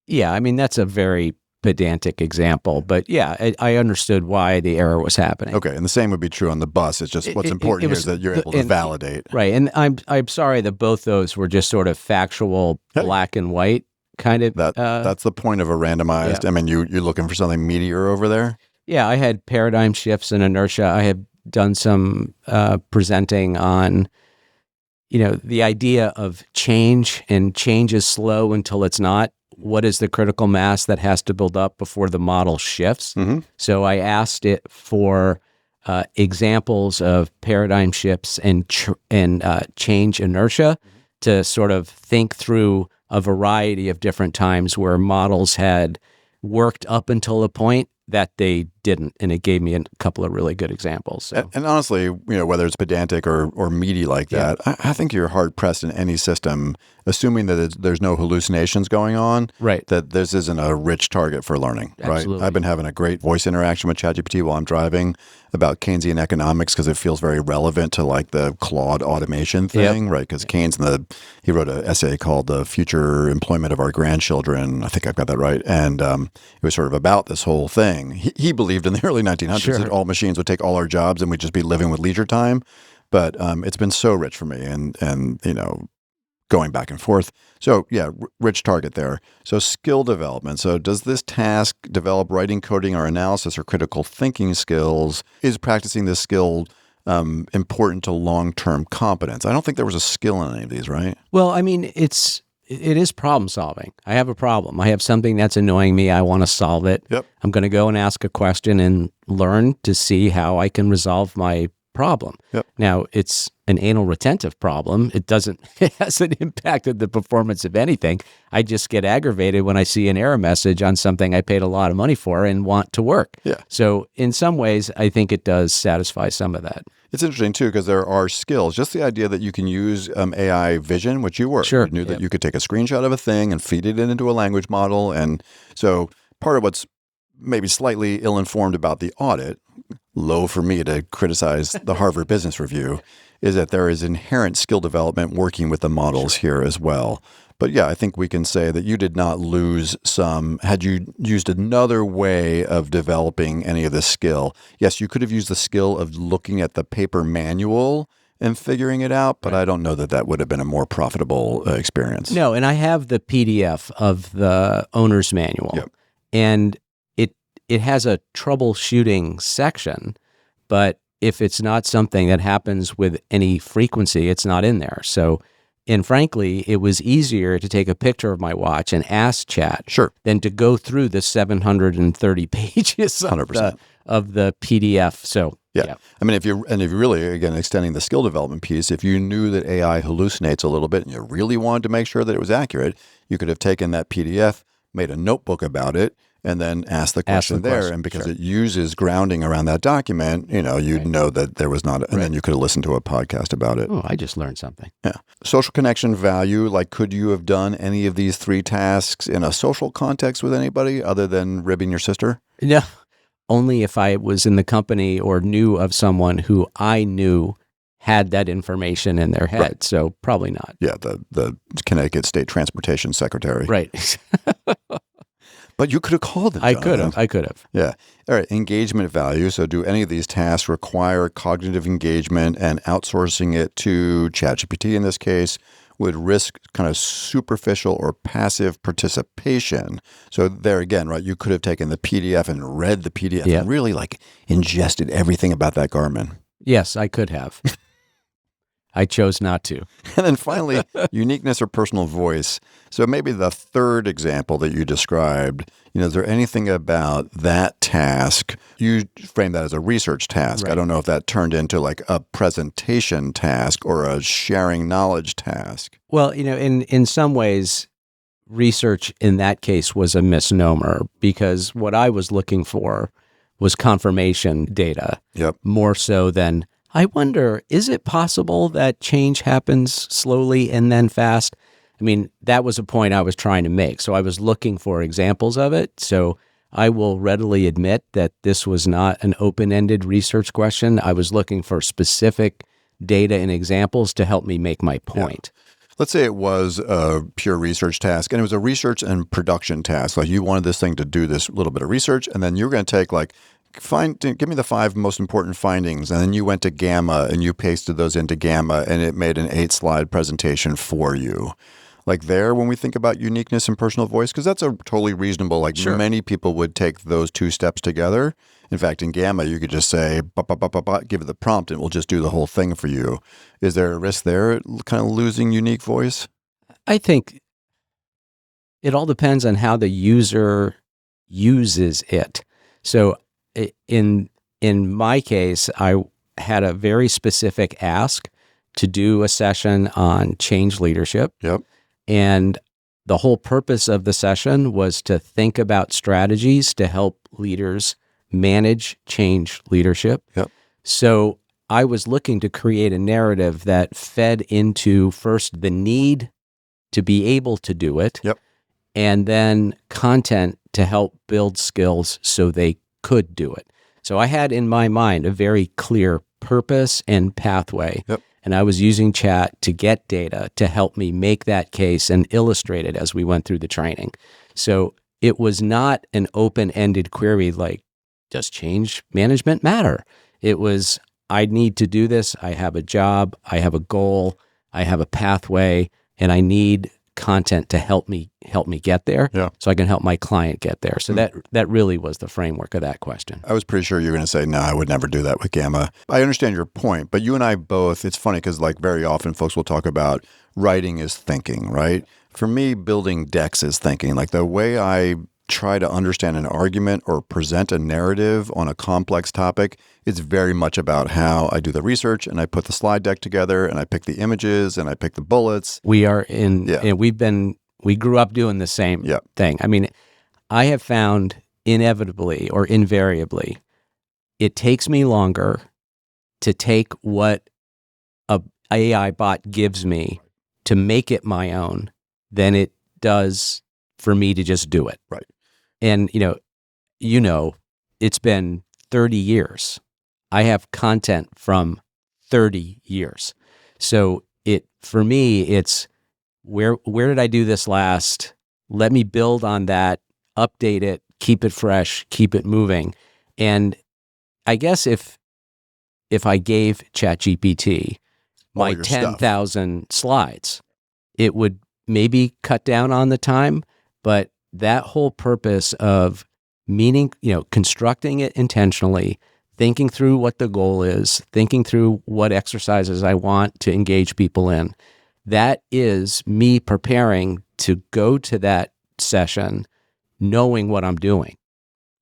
Yeah, I mean, that's a very pedantic example, but yeah, I understood why the error was happening. Okay, and the same would be true on the bus. It's just what's important here is that you're able to validate. Right, and I'm sorry that both those were just sort of factual, black and white kind of. That's the point of a randomized. Yeah. I mean, you're looking for something meatier over there. Yeah, I had paradigm shifts and inertia. I have done some presenting on, the idea of change, and change is slow until it's not. What is the critical mass that has to build up before the model shifts? Mm-hmm. So I asked it for examples of paradigm shifts and change inertia to sort of think through a variety of different times where models had worked up until a point that they didn't, and it gave me a couple of really good examples. So. And honestly, whether it's pedantic or meaty like that, I think you're hard pressed in any system, assuming that there's no hallucinations going on, Right. that this isn't a rich target for learning. Absolutely. Right? I've been having a great voice interaction with ChatGPT while I'm driving about Keynesian economics because it feels very relevant to like the Claude automation thing, right? Because Keynes, he wrote an essay called "The Future Employment of Our Grandchildren." I think I've got that right, and it was sort of about this whole thing. He believed in the early 1900s that all machines would take all our jobs and we'd just be living with leisure time. But it's been so rich for me, and going back and forth. So yeah, rich target there. So skill development. So does this task develop writing, coding, or analysis or critical thinking skills? Is practicing this skill important to long-term competence? I don't think there was a skill in any of these, right? Well, I mean, it is problem solving. I have a problem. I have something that's annoying me. I want to solve it. Yep. I'm going to go and ask a question and learn to see how I can resolve my problem. Yep. Now, it's an anal retentive problem. It hasn't impacted the performance of anything. I just get aggravated when I see an error message on something I paid a lot of money for and want to work. Yeah. So in some ways, I think it does satisfy some of that. It's interesting, too, because there are skills. Just the idea that you can use AI vision, which you were. Sure. You knew that you could take a screenshot of a thing and feed it into a language model. And so part of what's maybe slightly ill-informed about the audit, low for me to criticize the Harvard Business Review, is that there is inherent skill development working with the models here as well. But yeah, I think we can say that you did not lose some. Had you used another way of developing any of this skill, yes, you could have used the skill of looking at the paper manual and figuring it out, but I don't know that that would have been a more profitable experience. No, and I have the PDF of the owner's manual, Yep. and it has a troubleshooting section, but if it's not something that happens with any frequency, it's not in there. So, and frankly, it was easier to take a picture of my watch and ask Chat Sure. than to go through the 730 pages of 100%. the PDF. So, Yeah. I mean, if you really, again, extending the skill development piece, if you knew that AI hallucinates a little bit and you really wanted to make sure that it was accurate, you could have taken that PDF, made a notebook about it, and then asked the question there. And because it uses grounding around that document, you'd know that there was not, and then you could have listened to a podcast about it. Oh, I just learned something. Yeah. Social connection value, like could you have done any of these 3 tasks in a social context with anybody other than ribbing your sister? No, only if I was in the company or knew of someone who I knew had that information in their head. Right. So probably not. Yeah, the Connecticut State Transportation Secretary. Right. But you could have called them. I could have. Yeah. All right. Engagement value. So do any of these tasks require cognitive engagement, and outsourcing it to ChatGPT in this case would risk kind of superficial or passive participation. So there again, right, you could have taken the PDF and read the PDF and really like ingested everything about that Garmin. Yes, I could have. I chose not to. And then finally, uniqueness or personal voice. So maybe the third example that you described, is there anything about that task? You framed that as a research task. Right. I don't know if that turned into like a presentation task or a sharing knowledge task. Well, in some ways, research in that case was a misnomer, because what I was looking for was confirmation data. Yep. More so than, I wonder, is it possible that change happens slowly and then fast? I mean, that was a point I was trying to make. So I was looking for examples of it. So I will readily admit that this was not an open-ended research question. I was looking for specific data and examples to help me make my point. Yeah. Let's say it was a pure research task, and it was a research and production task. Like you wanted this thing to do this little bit of research, and then you're going to take give me the 5 most important findings. And then you went to Gamma and you pasted those into Gamma, and it made an 8-slide presentation for you. Like there, when we think about uniqueness and personal voice, because that's a totally reasonable, Sure. Many people would take those 2 steps together. In fact, in Gamma, you could just say, give it the prompt, and it will just do the whole thing for you. Is there a risk there, kind of losing unique voice? I think it all depends on how the user uses it. So in my case, I had a very specific ask to do a session on change leadership. Yep. And the whole purpose of the session was to think about strategies to help leaders manage change leadership. Yep. So I was looking to create a narrative that fed into first the need to be able to do it. Yep. And then content to help build skills so they could do it. So I had in my mind a very clear purpose and pathway. Yep. And I was using Chat to get data to help me make that case and illustrate it as we went through the training. So it was not an open-ended query like, does change management matter? It was, I need to do this. I have a job. I have a goal. I have a pathway, and I need content to help me get there, so I can help my client get there. So that really was the framework of that question. I was pretty sure you were going to say, no, I would never do that with Gamma. I understand your point, but you and I both, it's funny because very often folks will talk about writing is thinking, right? For me, building decks is thinking. Like the way I try to understand an argument or present a narrative on a complex topic, it's very much about how I do the research and I put the slide deck together and I pick the images and I pick the bullets. We are and we grew up doing the same thing. I mean, I have found inevitably or invariably, it takes me longer to take what a AI bot gives me to make it my own than it does for me to just do it. Right. And, it's been 30 years. I have content from 30 years. So for me, it's where did I do this last? Let me build on that, update it, keep it fresh, keep it moving. And I guess if I gave ChatGPT my your stuff. 10,000 slides. It would maybe cut down on the time, but that whole purpose of constructing it intentionally, thinking through what the goal is, thinking through what exercises I want to engage people in, that is me preparing to go to that session knowing what I'm doing,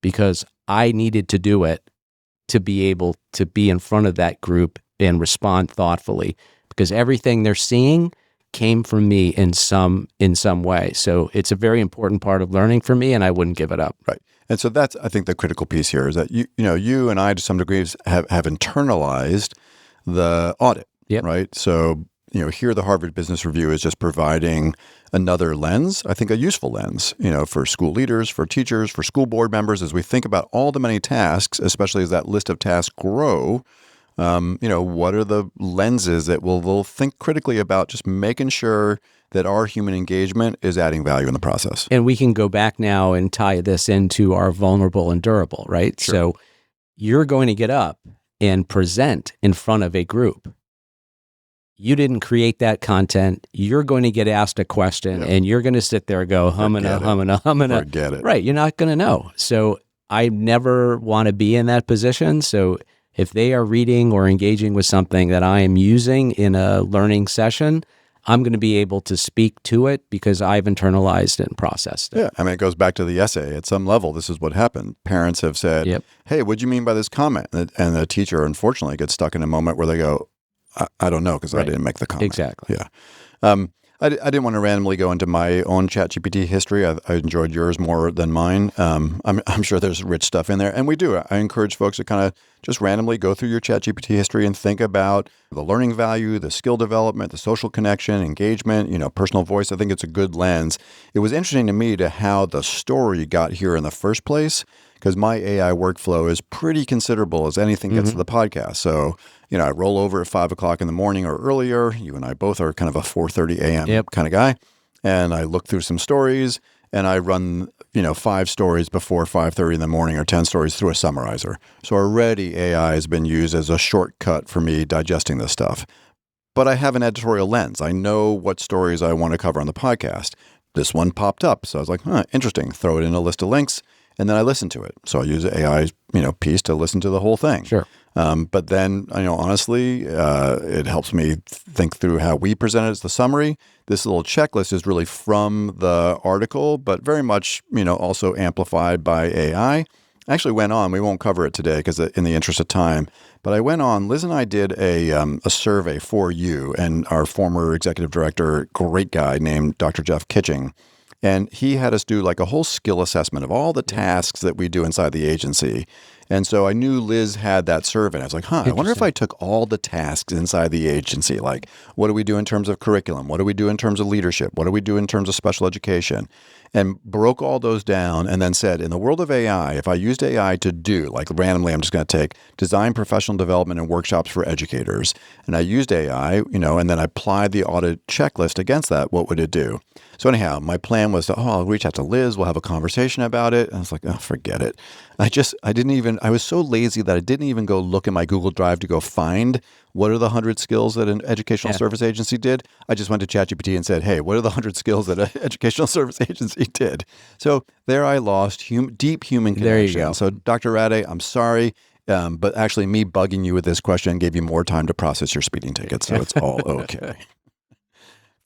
because I needed to do it to be able to be in front of that group and respond thoughtfully, because everything they're seeing came from me in some way. So it's a very important part of learning for me, and I wouldn't give it up. Right. And so that's, I think, the critical piece here is that you and I, to some degree, have internalized the audit. Yep. Right. So, here the Harvard Business Review is just providing another lens, I think a useful lens, for school leaders, for teachers, for school board members, as we think about all the many tasks, especially as that list of tasks grow. What are the lenses that we'll think critically about, just making sure that our human engagement is adding value in the process. And we can go back now and tie this into our vulnerable and durable, right? Sure. So you're going to get up and present in front of a group. You didn't create that content. You're going to get asked a question, and you're going to sit there and go, humming. Forget it. Right. You're not going to know. So I never want to be in that position. So if they are reading or engaging with something that I am using in a learning session, I'm going to be able to speak to it because I've internalized it and processed it. Yeah. I mean, it goes back to the essay. At some level, this is what happened. Parents have said, Yep. Hey, what'd you mean by this comment? And the teacher, unfortunately, gets stuck in a moment where they go, I don't know because I didn't make the comment. Exactly. Yeah. I didn't want to randomly go into my own ChatGPT history. I enjoyed yours more than mine. I'm sure there's rich stuff in there. And we do. I encourage folks to kind of just randomly go through your ChatGPT history and think about the learning value, the skill development, the social connection, engagement, personal voice. I think it's a good lens. It was interesting to me to how the story got here in the first place, because my AI workflow is pretty considerable as anything gets to the podcast. So, I roll over at 5 o'clock in the morning or earlier. You and I both are kind of a 4:30 a.m. kind of guy. And I look through some stories and I run, 5 stories before 5:30 in the morning or 10 stories through a summarizer. So already AI has been used as a shortcut for me digesting this stuff. But I have an editorial lens. I know what stories I want to cover on the podcast. This one popped up. So I was like, interesting. Throw it in a list of links. And then I listen to it. So I use the AI, piece to listen to the whole thing. Sure. But then, honestly, it helps me think through how we present it as the summary. This little checklist is really from the article, but very much, also amplified by AI. I actually went on. We won't cover it today because in the interest of time. But I went on. Liz and I did a survey for you and our former executive director, great guy named Dr. Jeff Kitching. And he had us do like a whole skill assessment of all the tasks that we do inside the agency. And so I knew Liz had that survey. I was like, I wonder if I took all the tasks inside the agency. Like, what do we do in terms of curriculum? What do we do in terms of leadership? What do we do in terms of special education? And broke all those down and then said, in the world of AI, if I used AI to do, like randomly, I'm just going to take design professional development and workshops for educators. And I used AI, and then I applied the audit checklist against that, what would it do? So anyhow, my plan was I'll reach out to Liz. We'll have a conversation about it. And I was like, forget it. I was so lazy that I didn't even go look in my Google Drive to go find what are the 100 skills that an educational service agency did. I just went to ChatGPT and said, hey, what are the 100 skills that an educational service agency did? So there I lost deep human connection. There you go. So Dr. Rade, I'm sorry. But actually me bugging you with this question gave you more time to process your speeding tickets. So it's all okay.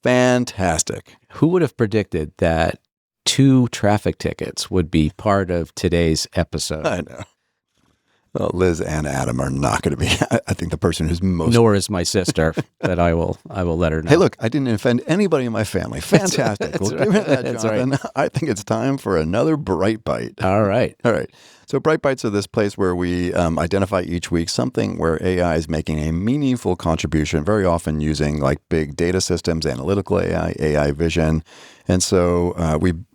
Fantastic. Who would have predicted that 2 traffic tickets would be part of today's episode? I know. Well, Liz and Adam are not going to be, I think, the person who's most... Nor is my sister, that I will let her know. Hey, look, I didn't offend anybody in my family. Fantastic. That's Give it that, That's Jonathan. right. I think it's time for another Bright Bite. All right. All right. So Bright Bites are this place where we identify each week something where AI is making a meaningful contribution, very often using like big data systems, analytical AI, AI vision. And so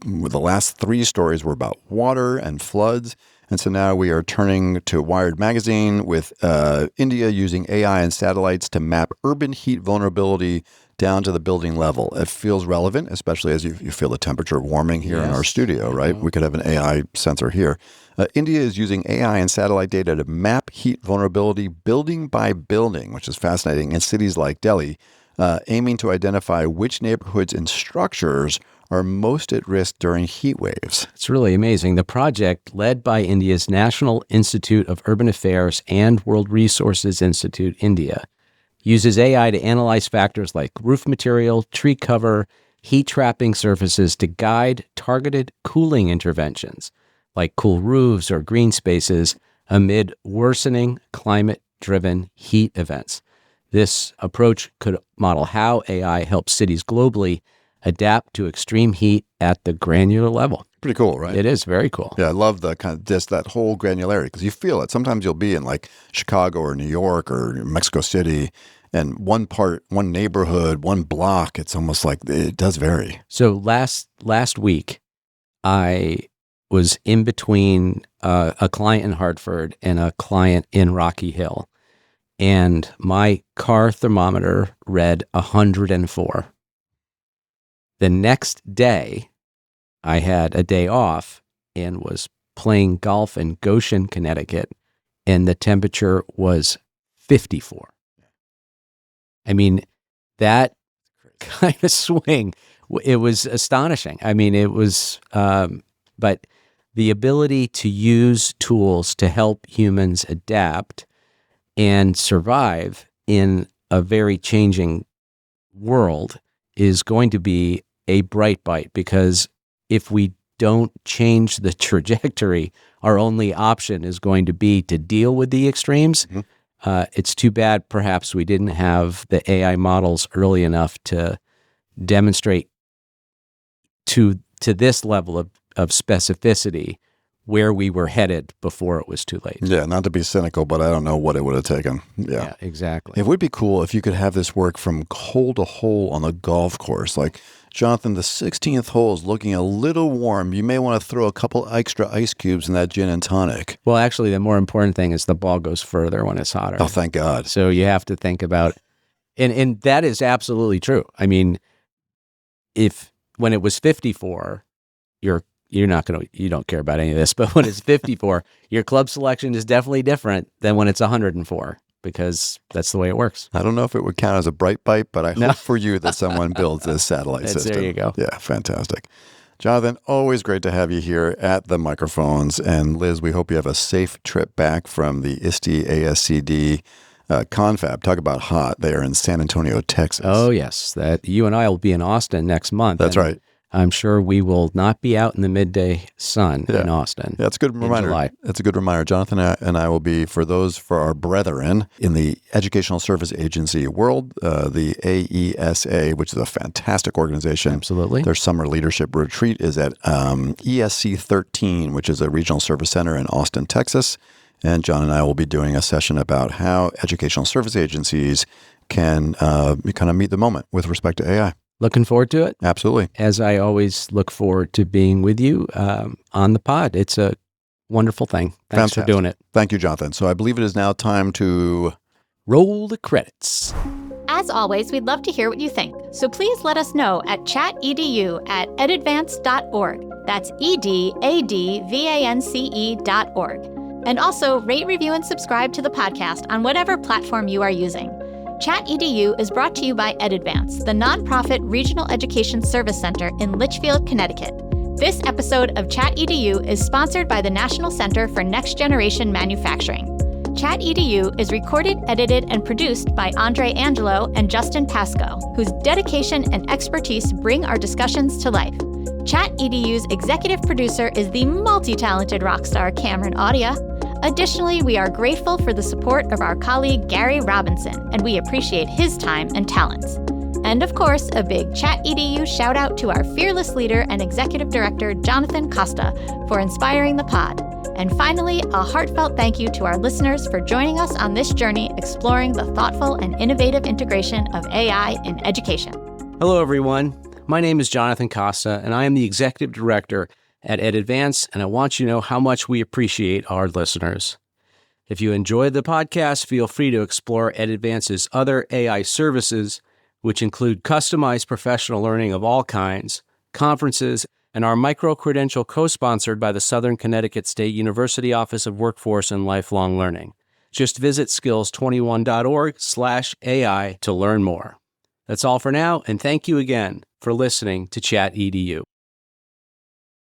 the last 3 stories were about water and floods. And so now we are turning to Wired Magazine with India using AI and satellites to map urban heat vulnerability down to the building level. It feels relevant, especially as you feel the temperature warming here in our studio, right? We could have an AI sensor here. India is using AI and satellite data to map heat vulnerability building by building, which is fascinating, in cities like Delhi, aiming to identify which neighborhoods and structures are most at risk during heat waves. It's really amazing. The project, led by India's National Institute of Urban Affairs and World Resources Institute, India, uses AI to analyze factors like roof material, tree cover, heat-trapping surfaces to guide targeted cooling interventions, like cool roofs or green spaces, amid worsening climate-driven heat events. This approach could model how AI helps cities globally adapt to extreme heat at the granular level. Pretty cool, right? It is very cool. Yeah, I love the kind of just that whole granularity because you feel it. Sometimes you'll be in like Chicago or New York or Mexico City, and one neighborhood, one block, it's almost like it does vary. So last week, I was in between a client in Hartford and a client in Rocky Hill, and my car thermometer read 104. The next day, I had a day off and was playing golf in Goshen, Connecticut, and the temperature was 54. I mean, that kind of swing, it was astonishing. I mean, it was, but the ability to use tools to help humans adapt and survive in a very changing world is going to be a bright byte, because if we don't change the trajectory, our only option is going to be to deal with the extremes. It's too bad perhaps we didn't have the AI models early enough to demonstrate to this level of specificity where we were headed before it was too late. Yeah, not to be cynical, but I don't know what it would have taken. Yeah, exactly. It would be cool if you could have this work from hole to hole on the golf course. Like, Jonathan, the 16th hole is looking a little warm. You may want to throw a couple extra ice cubes in that gin and tonic. Well, actually, the more important thing is the ball goes further when it's hotter. Oh, thank God. So you have to think about, and that is absolutely true. I mean, when it was 54, you don't care about any of this, but when it's 54, your club selection is definitely different than when it's 104, because that's the way it works. I don't know if it would count as a bright byte, but I hope for you that someone builds this satellite system. There you go. Yeah, fantastic. Jonathan, always great to have you here at the microphones. And Liz, we hope you have a safe trip back from the ISTE ASCD confab. Talk about hot. They are in San Antonio, Texas. Oh, yes. That you and I will be in Austin next month. That's right. I'm sure we will not be out in the midday sun in Austin. Yeah, it's a good reminder. It's a good reminder. Jonathan and I will be, for our brethren in the Educational Service Agency world, the AESA, which is a fantastic organization. Absolutely. Their summer leadership retreat is at ESC 13, which is a regional service center in Austin, Texas. And John and I will be doing a session about how educational service agencies can kind of meet the moment with respect to AI. Looking forward to it. Absolutely. As I always look forward to being with you on the pod. It's a wonderful thing. Thanks for doing it. Thank you, Jonathan. So I believe it is now time to roll the credits. As always, we'd love to hear what you think. So please let us know at ChatEDU@edadvance.org. That's EDADVANCE.org. And also rate, review, and subscribe to the podcast on whatever platform you are using. ChatEDU is brought to you by EdAdvance, the nonprofit regional education service center in Litchfield, Connecticut. This episode of ChatEDU is sponsored by the National Center for Next Generation Manufacturing. ChatEDU is recorded, edited, and produced by Andre Angelo and Justin Pasco, whose dedication and expertise bring our discussions to life. ChatEDU's executive producer is the multi-talented rock star Cameron Audia. Additionally, we are grateful for the support of our colleague Gary Robinson, and we appreciate his time and talents. And of course, a big ChatEDU shout out to our fearless leader and executive director, Jonathan Costa, for inspiring the pod. And finally, a heartfelt thank you to our listeners for joining us on this journey exploring the thoughtful and innovative integration of AI in education. Hello, everyone. My name is Jonathan Costa, and I am the executive director at EdAdvance, and I want you to know how much we appreciate our listeners. If you enjoyed the podcast, feel free to explore EdAdvance's other AI services, which include customized professional learning of all kinds, conferences, and our micro-credential co-sponsored by the Southern Connecticut State University Office of Workforce and Lifelong Learning. Just visit skills21.org/AI to learn more. That's all for now, and thank you again for listening to ChatEDU.